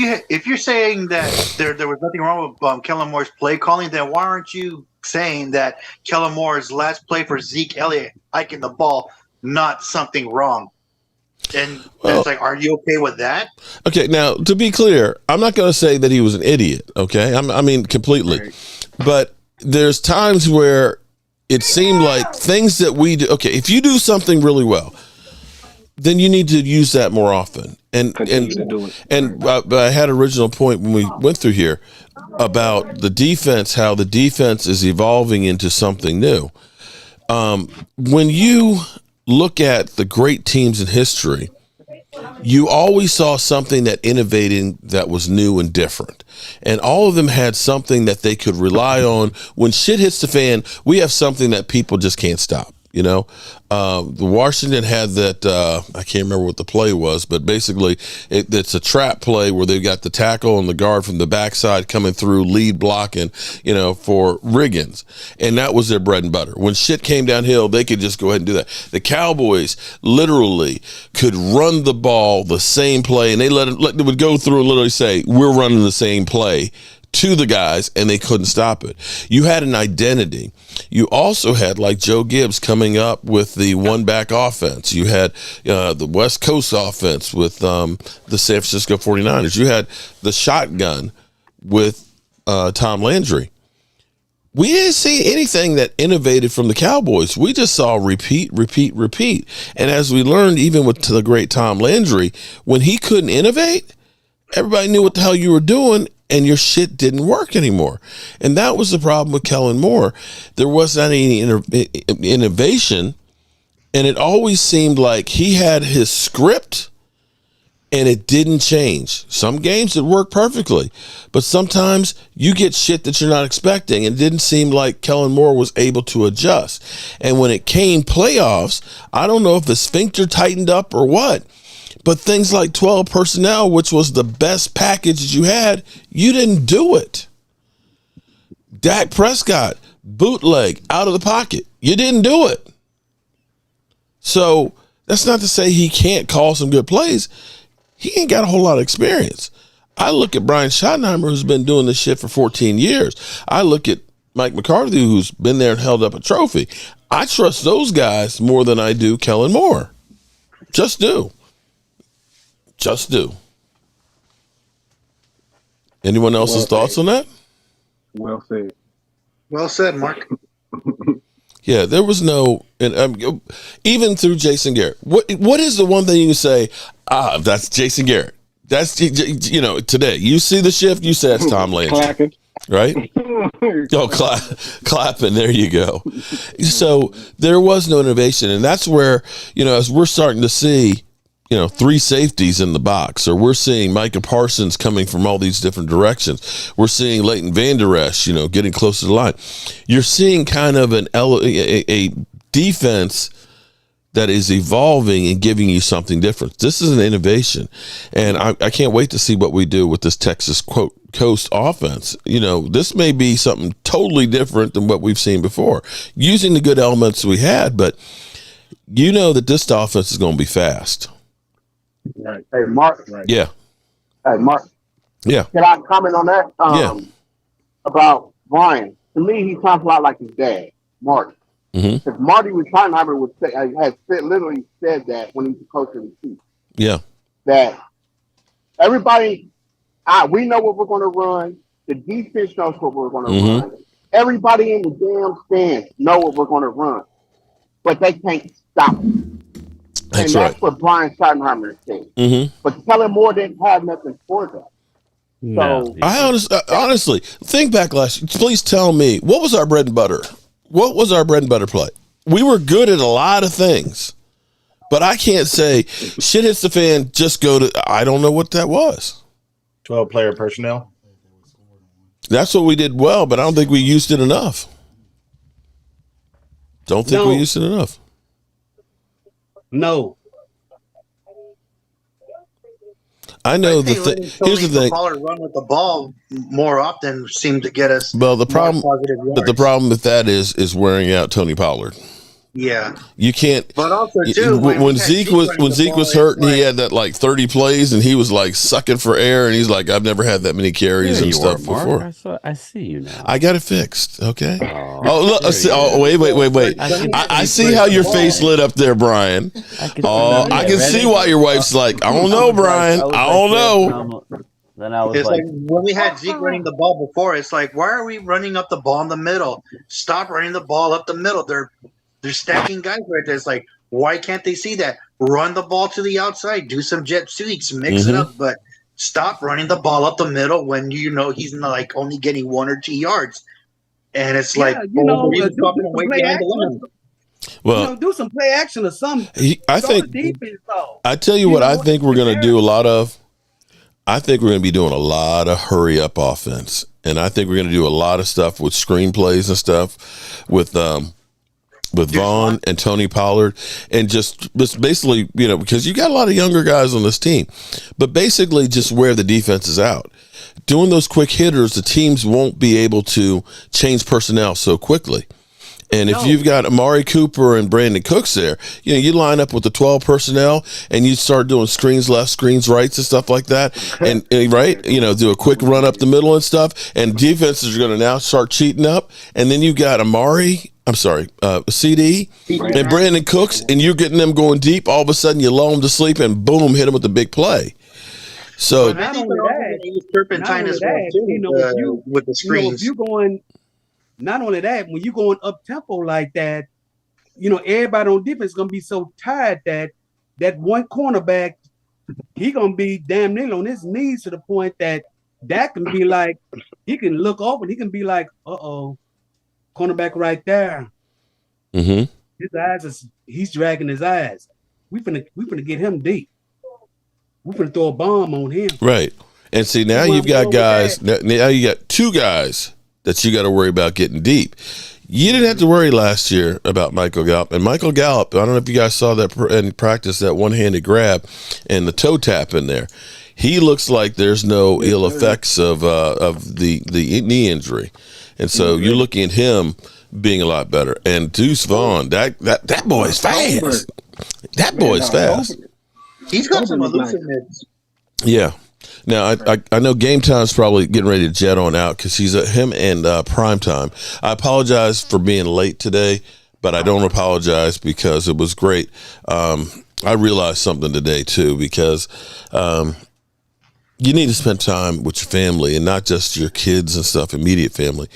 you're saying that there was nothing wrong with Kellen Moore's play calling, then why aren't you saying that Kellen Moore's last play for Zeke Elliott hiking the ball not something wrong? And it's like, are you okay with that? Okay, now to be clear, I'm not going to say that he was an idiot. Okay, I mean completely, but there's times where it seemed like things that we do. Okay, if you do something really well, then you need to use that more often. And I had an original point when we went through here about the defense, how the defense is evolving into something new. When you look at the great teams in history, you always saw something that innovating that was new and different. And all of them had something that they could rely on. When shit hits the fan, we have something that people just can't stop. The Washington had that, I can't remember what the play was, but basically it's a trap play where they've got the tackle and the guard from the backside coming through, lead blocking, for Riggins. And that was their bread and butter. When shit came downhill, they could just go ahead and do that. The Cowboys literally could run the ball the same play, and they would go through and literally say, we're running the same play to the guys, and they couldn't stop it. You had an identity. You also had, like Joe Gibbs coming up with the one-back offense. You had the West Coast offense with the San Francisco 49ers. You had the shotgun with Tom Landry. We didn't see anything that innovated from the Cowboys. We just saw repeat. And as we learned, even with the great Tom Landry, when he couldn't innovate, everybody knew what the hell you were doing, and your shit didn't work anymore. And that was the problem with Kellen Moore. There wasn't any innovation, and it always seemed like he had his script, and it didn't change. Some games it worked perfectly, but sometimes you get shit that you're not expecting, and it didn't seem like Kellen Moore was able to adjust. And when it came playoffs, I don't know if the sphincter tightened up or what, but things like 12 personnel, which was the best package that you had, you didn't do it. Dak Prescott, bootleg, out of the pocket. You didn't do it. So that's not to say he can't call some good plays. He ain't got a whole lot of experience. I look at Brian Schottenheimer, who's been doing this shit for 14 years. I look at Mike McCarthy, who's been there and held up a trophy. I trust those guys more than I do Kellen Moore. Just do. Anyone else's thoughts on that? Well said. Well said, Mark. Yeah, there was no, and even through Jason Garrett. What is the one thing you can say? That's Jason Garrett. That's today. You see the shift. You say it's Tom Landry, Clapping. right? Clapping. There you go. So there was no innovation, and that's where as we're starting to see. Three safeties in the box, or we're seeing Micah Parsons coming from all these different directions. We're seeing Leighton Vander Esch, getting close to the line. You're seeing kind of a defense that is evolving and giving you something different. This is an innovation, and I can't wait to see what we do with this Texas Coast offense. This may be something totally different than what we've seen before, using the good elements we had, but that this offense is going to be fast. Right. Hey, Mark. Right. Yeah. Hey, Mark. Yeah. Can I comment on that? Yeah. About Brian. To me, he sounds a lot like his dad, Mark. Because Marty Schottenheimer literally said that when he was coaching the Chiefs. Yeah. That everybody, we know what we're going to run. The defense knows what we're going to run. Everybody in the damn stands know what we're going to run, but they can't stop it. That's what Brian Schottenheimer said. But Kellen Moore didn't have nothing for that. No, so I honestly think back last year. Please tell me, what was our bread and butter? What was our bread and butter play? We were good at a lot of things, but I can't say shit hits the fan. Just go to. I don't know what that was. 12-player personnel. That's what we did well, but I don't think we used it enough. Don't think we used it enough. No. I know here's the thing. Pollard run with the ball more often seemed to get us. Well, the problem with that is wearing out Tony Pollard. Yeah, you can't. But also too, when Zeke was hurt, and he had that like 30 plays, and he was like sucking for air, and he's like, I've never had that many carries and stuff before. I see you now. I got it fixed. Okay. Wait. I see how your face lit up there, Brian. I can see why your wife's like, I don't know, Brian. I don't know. Then I was like, when we had Zeke running the ball before, it's like, why are we running up the ball in the middle? Stop running the ball up the middle. They're stacking guys right there. It's like, why can't they see that? Run the ball to the outside, do some jet sweeps, mix it up, but stop running the ball up the middle when you know he's not like only getting 1 or 2 yards. And it's do some play action or something. I think. I tell you what, I think we're going to do a lot of. I think we're going to be doing a lot of hurry up offense, and I think we're going to do a lot of stuff with screenplays and stuff with Vaughn and Tony Pollard, and just basically, because you got a lot of younger guys on this team, but basically just wear the defenses out. Doing those quick hitters, the teams won't be able to change personnel so quickly. And if you've got Amari Cooper and Brandon Cooks there, you line up with the 12 personnel and you start doing screens left, screens rights and stuff like that. And do a quick run up the middle and stuff. And defenses are going to now start cheating up. And then you got CD and Brandon Cooks, and you're getting them going deep. All of a sudden you lull them to sleep and boom, hit them with the big play. So not only that, with the screens. Not only that, when you're going up tempo like that, everybody on defense is gonna be so tired that one cornerback, he gonna be damn near on his knees to the point that can be like, he can look over and he can be like, cornerback right there. His eyes he's dragging his eyes. We finna get him deep. We finna throw a bomb on him. Right. And see, now you've got guys. Now you got 2 guys that you got to worry about getting deep. You didn't have to worry last year about Michael Gallup. And Michael Gallup, I don't know if you guys saw that in practice, that one-handed grab and the toe tap in there. He looks like there's no ill effects of the knee injury. And so you're looking at him being a lot better. And Deuce Vaughn, that boy's fast. That boy's fast. He's got some elusiveness. Yeah. Now, I know Game Time's probably getting ready to jet on out because he's him and Prime Time. I apologize for being late today, but I don't apologize because it was great. I realized something today, too, because you need to spend time with your family and not just your kids and stuff, immediate family.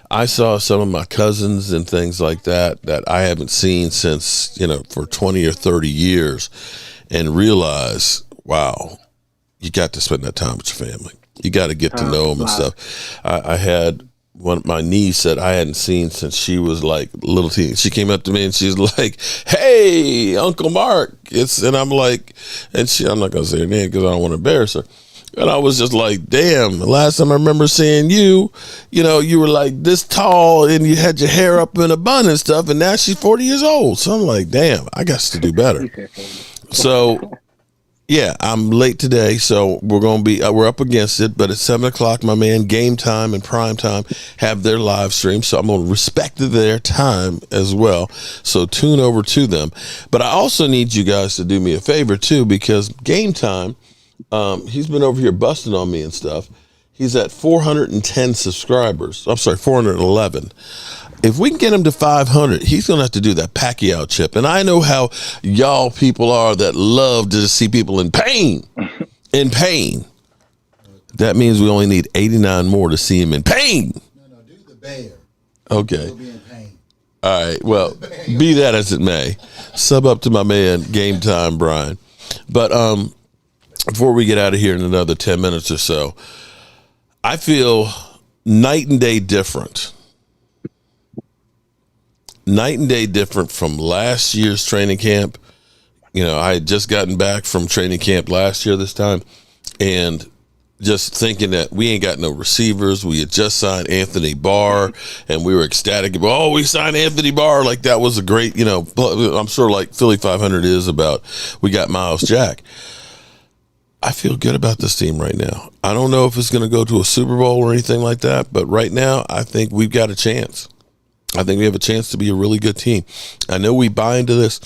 I saw some of my cousins and things like that I haven't seen since, for 20 or 30 years and realize, wow, you got to spend that time with your family. You got to get to know them and stuff. I had my niece that I hadn't seen since she was like little teen. She came up to me and she's like, "Hey, Uncle Mark." And I'm like, I'm not going to say her name because I don't want to embarrass her. And I was just like, damn, the last time I remember seeing you, you were like this tall and you had your hair up in a bun and stuff. And now she's 40 years old. So I'm like, damn, I got to do better. So yeah, I'm late today, so we're up against it. But at 7:00, my man Game Time and Prime Time have their live stream, so I'm going to respect their time as well. So tune over to them. But I also need you guys to do me a favor too, because Game Time, he's been over here busting on me and stuff. He's at 410 subscribers. I'm sorry, 411. if we can get him to 500, he's going to have to do that Pacquiao chip. And I know how y'all people are that love to see people in pain. In pain. That means we only need 89 more to see him in pain. No, do the bear. Okay. He'll be in pain. All right. Well, be that as it may. Sub up to my man, Game Time Brian. But before we get out of here in another 10 minutes or so, I feel night and day different. Night and day different from last year's training camp. You know, I had just gotten back from training camp last year this time, and just thinking that we ain't got no receivers. We had just signed Anthony Barr, and we were ecstatic. Oh, we signed Anthony Barr. Like, that was a great, you know, I'm sure like Philly 500 is about we got Miles Jack. I feel good about this team right now. I don't know if it's going to go to a Super Bowl or anything like that, but right now I think we've got a chance. I think we have a chance to be a really good team. I know we buy into this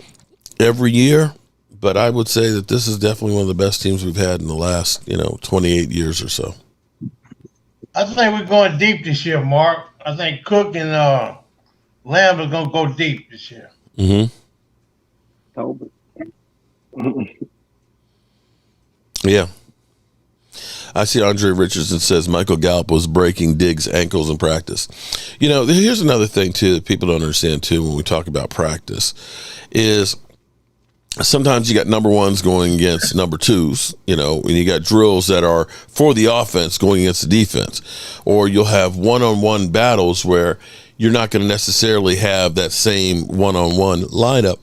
every year, but I would say that this is definitely one of the best teams we've had in the last, 28 years or so. I think we're going deep this year, Mark. I think Cook and Lamb are going to go deep this year. Yeah. I see Andre Richardson says Michael Gallup was breaking Diggs' ankles in practice. You know, here's another thing, too, that people don't understand, too, when we talk about practice, is sometimes you got number ones going against number twos, and you got drills that are for the offense going against the defense. Or you'll have one-on-one battles where you're not going to necessarily have that same one-on-one lineup.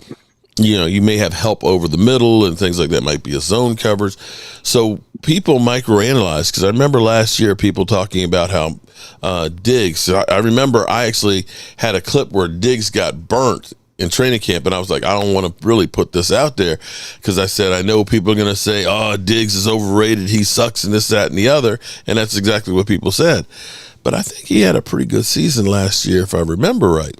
You may have help over the middle and things like that. Might be a zone coverage. So people microanalyze, because I remember last year people talking about how Diggs, I remember I actually had a clip where Diggs got burnt in training camp, and I was like, I don't want to really put this out there, because I said, I know people are going to say, oh, Diggs is overrated, he sucks, and this, that, and the other, and that's exactly what people said. But I think he had a pretty good season last year, if I remember right.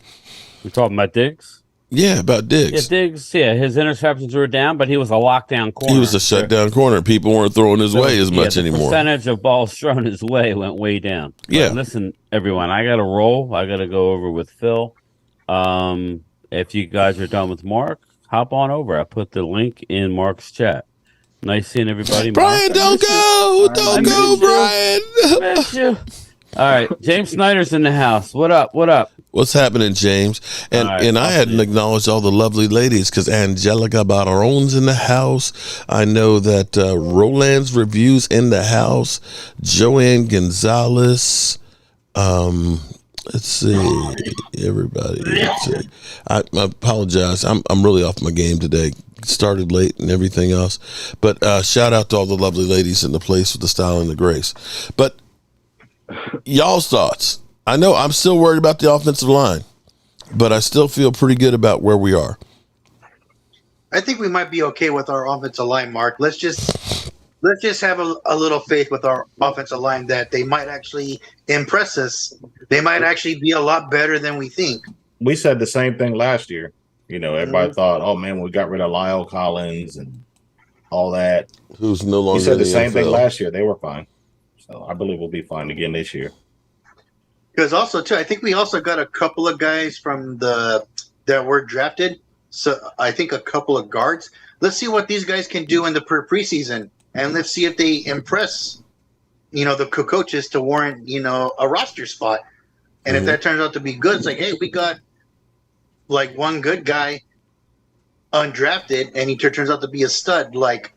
You're talking about Diggs? Yeah, about Diggs. Yeah, Diggs, his interceptions were down, but he was a lockdown corner. He was a shutdown corner. People weren't throwing his way as much anymore. The percentage of balls thrown his way went way down. Yeah. But listen, everyone, I got to roll. I got to go over with Phil. If you guys are done with Mark, hop on over. I put the link in Mark's chat. Nice seeing everybody. Brian, don't go. Don't go, Brian. Miss you. All right. James Snyder's in the house. What up? What up? What's happening, James? And I hadn't acknowledged all the lovely ladies, because Angelica Barron's in the house. I know that Roland's Reviews in the house. Joanne Gonzalez. Let's see, everybody. Let's see. I apologize. I'm really off my game today. Started late and everything else. But shout out to all the lovely ladies in the place with the style and the grace. But y'all's thoughts. I know I'm still worried about the offensive line, but I still feel pretty good about where we are. I think we might be okay with our offensive line, Mark. Let's just have a little faith with our offensive line that they might actually impress us. They might actually be a lot better than we think. We said the same thing last year. Everybody thought, oh, man, we got rid of Lyle Collins and all that. Who's no longer We said the same NFL. thing last year. They were fine. So I believe we'll be fine again this year. Because also, too, I think we also got a couple of guys from that were drafted. So I think a couple of guards. Let's see what these guys can do in the preseason. And let's see if they impress, the coaches to warrant, a roster spot. And if that turns out to be good, it's like, hey, we got like one good guy undrafted, and he turns out to be a stud, like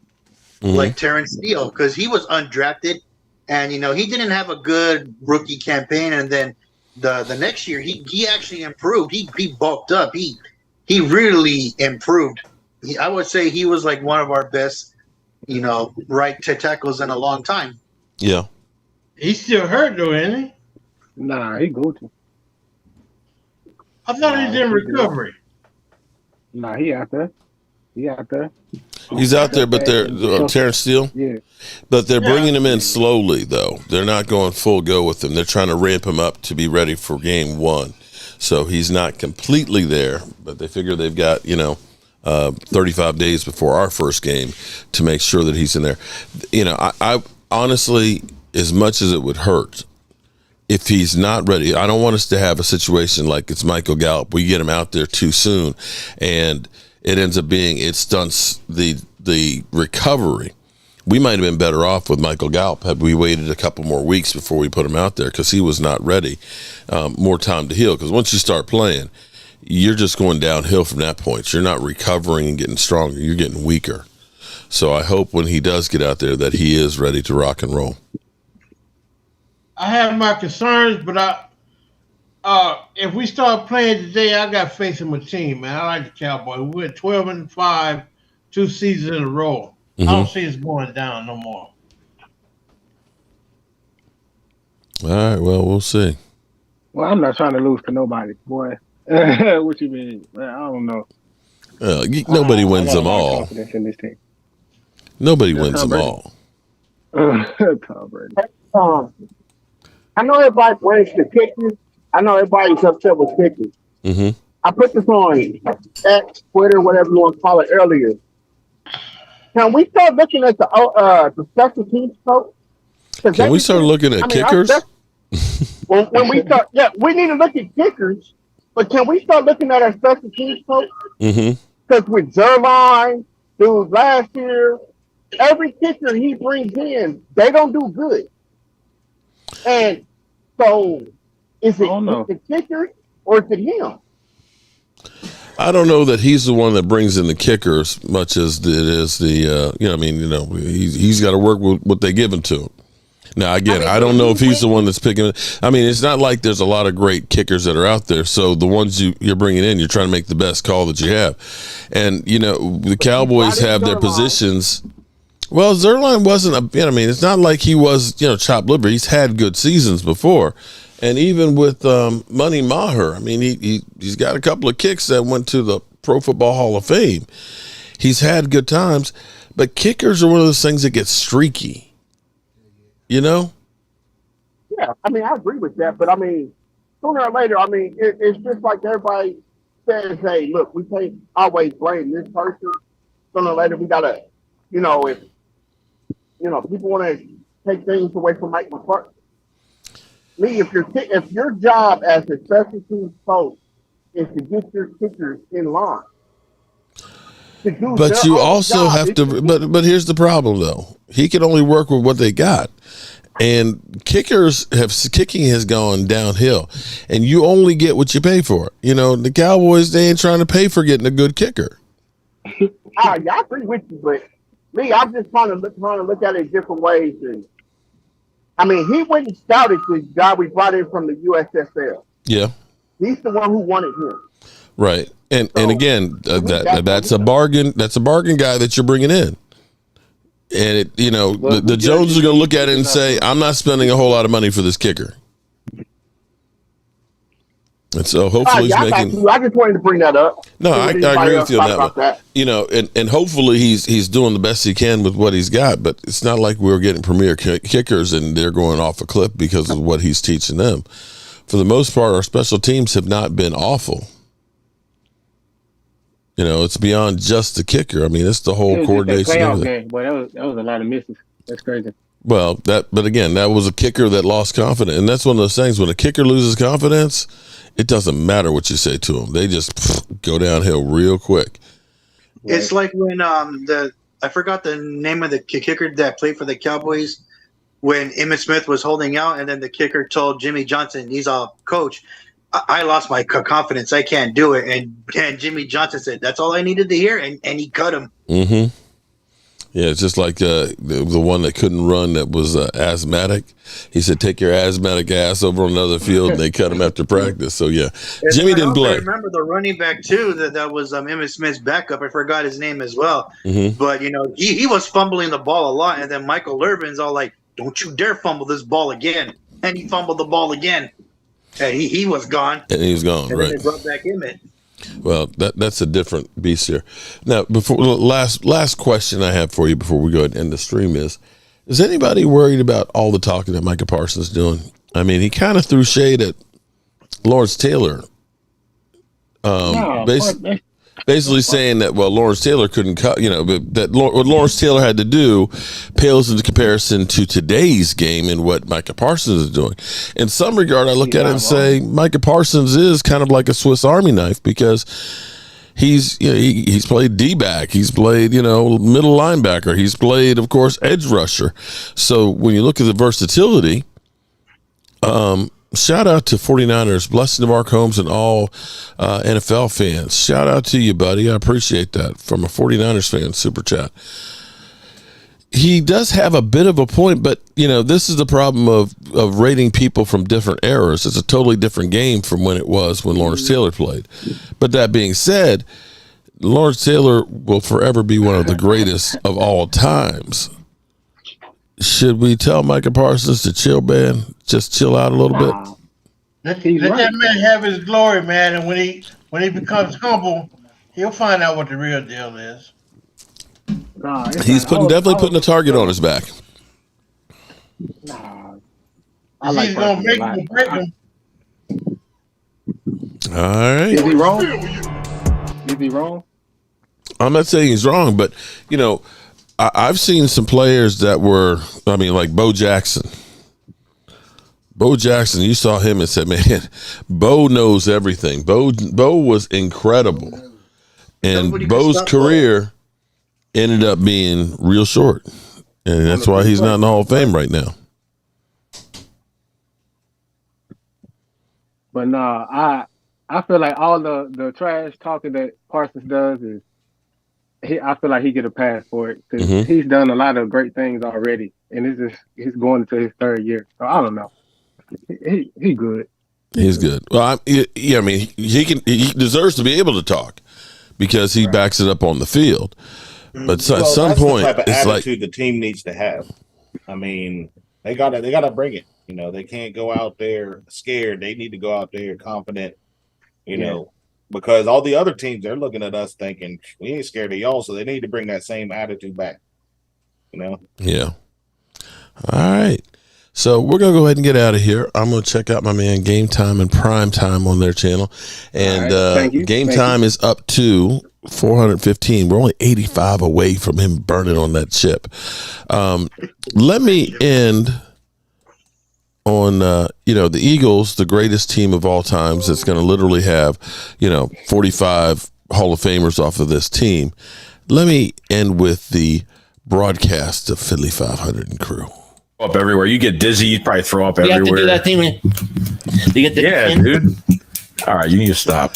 Terrence Steele, because he was undrafted, and he didn't have a good rookie campaign. And then the next year, he actually improved. He bulked up. He really improved. I would say he was like one of our best. Right to tackles in a long time. Yeah. He's still hurt though, isn't he? Nah, he Gucci. I thought he's in recovery. Nah, he out there. He's out there, but they're Terrence Steele. Yeah. But they're bringing him in slowly, though. They're not going full go with him. They're trying to ramp him up to be ready for game one. So he's not completely there, but they figure they've got 35 days before our first game to make sure that he's in there. I honestly, as much as it would hurt, if he's not ready, I don't want us to have a situation like it's Michael Gallup. We get him out there too soon, and it ends up being it stunts the recovery. We might have been better off with Michael Gallup had we waited a couple more weeks before we put him out there because he was not ready. More time to heal, because once you start playing, you're just going downhill from that point. You're not recovering and getting stronger. You're getting weaker. So I hope when he does get out there that he is ready to rock and roll. I have my concerns, but if we start playing today, I got faith in my team, man. I like the Cowboys. We went 12-5, 2 seasons in a row. I don't see us going down no more. All right, well, we'll see. Well, I'm not trying to lose to nobody, boy. What you mean? Man, I don't know. Nobody wins them all. Confidence in this team. Nobody wins them all. Tom Brady. I know everybody blames the kickers. I know everybody's upset with kickers. Mm-hmm. I put this on X, Twitter, whatever you want to call it earlier. Can we start looking at the special teams coach? Can we start looking at kickers? When we start, we need to look at kickers, but can we start looking at our special teams coach? Because with Zerline, dude, last year, every kicker he brings in, they don't do good. And so, is it the kicker or is it him? I don't know that he's the one that brings in the kickers much as it is the, he's got to work with what they give him to him. Now, again, I don't know if he's the one that's picking it. I mean, it's not like there's a lot of great kickers that are out there. So the ones you're bringing in, you're trying to make the best call that you have. And, the Cowboys have their positions. Well, Zerline wasn't it's not like he was, chopped liver. He's had good seasons before. And even with Money Maher, I mean, he's got a couple of kicks that went to the Pro Football Hall of Fame. He's had good times, but kickers are one of those things that get streaky. Yeah, I mean, I agree with that, but I mean, sooner or later, I mean, it's just like everybody says, hey, look, we can't always blame this person. Sooner or later, we gotta, if people want to take things away from Mike McCarthy. If your job as a special teams coach is to get your kickers in line. But you also have to. But here's the problem, though. He can only work with what they got, and kicking has gone downhill, and you only get what you pay for. The Cowboys, they ain't trying to pay for getting a good kicker. I agree with you, but me, I'm just trying to look at it different ways. And I mean, he went and scouted the guy we brought in from the USFL. Yeah, he's the one who wanted him. Right. And again, that's a bargain. That's a bargain guy that you're bringing in. And the Joneses are going to look at it and say, "I'm not spending a whole lot of money for this kicker." And so hopefully he's making. I just wanted to bring that up. No, I agree with you on that. And hopefully he's doing the best he can with what he's got. But it's not like we're getting premier kickers and they're going off a cliff because of what he's teaching them. For the most part, our special teams have not been awful. It's beyond just the kicker. I mean, it's the whole coordination. Game. Boy, that was a lot of misses. That's crazy. Well, but again, that was a kicker that lost confidence, and that's one of those things. When a kicker loses confidence, it doesn't matter what you say to them; they just go downhill real quick. It's like when I forgot the name of the kicker that played for the Cowboys when Emmitt Smith was holding out, and then the kicker told Jimmy Johnson, he's a coach, I lost my confidence. I can't do it. And Jimmy Johnson said, that's all I needed to hear. And he cut him. Mm-hmm. Yeah, it's just like the one that couldn't run that was asthmatic. He said, take your asthmatic ass over on another field, and they cut him after practice. So, yeah, Jimmy didn't play. I remember the running back, too, that was Emmitt Smith's backup. I forgot his name as well. Mm-hmm. But, he was fumbling the ball a lot. And then Michael Irvin's all like, don't you dare fumble this ball again. And he fumbled the ball again. And he was gone. And he was gone, and right. Then they brought back Emmitt. Well, that's a different beast here. Now, last question I have for you before we go ahead and end the stream is anybody worried about all the talking that Micah Parsons is doing? I mean, he kind of threw shade at Lawrence Taylor. Basically saying that, well, Lawrence Taylor couldn't cut, but that what Lawrence Taylor had to do pales into comparison to today's game and what Micah Parsons is doing. In some regard, I look at it and say Micah Parsons is kind of like a Swiss Army knife, because he's played D-back, he's played middle linebacker, he's played, of course, edge rusher. So when you look at the versatility, shout out to 49ers, blessing to Mark Holmes and all NFL fans. Shout out to you, buddy. I appreciate that from a 49ers fan, super chat. He does have a bit of a point, but this is the problem of rating people from different eras. It's a totally different game from when it was when Lawrence Taylor played. But that being said, Lawrence Taylor will forever be one of the greatest of all times. Should we tell Micah Parsons to chill, man? Just chill out a little bit. Let that man have his glory, man. And when he becomes humble, he'll find out what the real deal is. He's definitely putting a target on his back. He's gonna make him break him. All right. Is he wrong? Is he wrong? I'm not saying he's wrong, but I've seen some players that were, like Bo Jackson. Bo Jackson, you saw him and said, man, Bo knows everything. Bo was incredible. And Bo's career ended up being real short. And that's why he's not in the Hall of Fame right now. But nah, I feel like all the trash talking that Parsons does is, I feel like he get a pass for it, because he's done a lot of great things already, and he's going into his third year. So I don't know. He good. He's good. Well, he deserves to be able to talk because he backs it up on the field. But at some point, the type of it's attitude the team needs to have. They gotta bring it. They can't go out there scared. They need to go out there confident. Because all the other teams, they're looking at us thinking we ain't scared of y'all, so they need to bring that same attitude back. Yeah. All right. So we're gonna go ahead and get out of here. I'm gonna check out my man Game Time and Prime Time on their channel, and Game Time is up to 415. We're only 85 away from him burning on that chip. Let me end on the Eagles, the greatest team of all times, that's going to literally have 45 Hall of Famers off of this team. Let me end with the broadcast of Philly 500 and crew. Up everywhere. You get dizzy. You probably throw up everywhere. You have to do that thing. You get the dude. All right, you need to stop.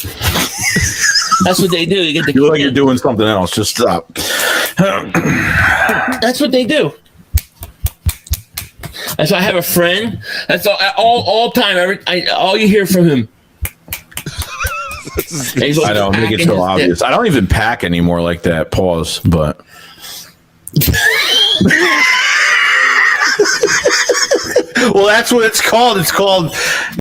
That's what they do. You get the. You're like you're doing something else. Just stop. That's what they do. That's why I have a friend. That's all time. All you hear from him. I don't make it so obvious. I don't even pack anymore like that. Pause. But. Well, that's what it's called. It's called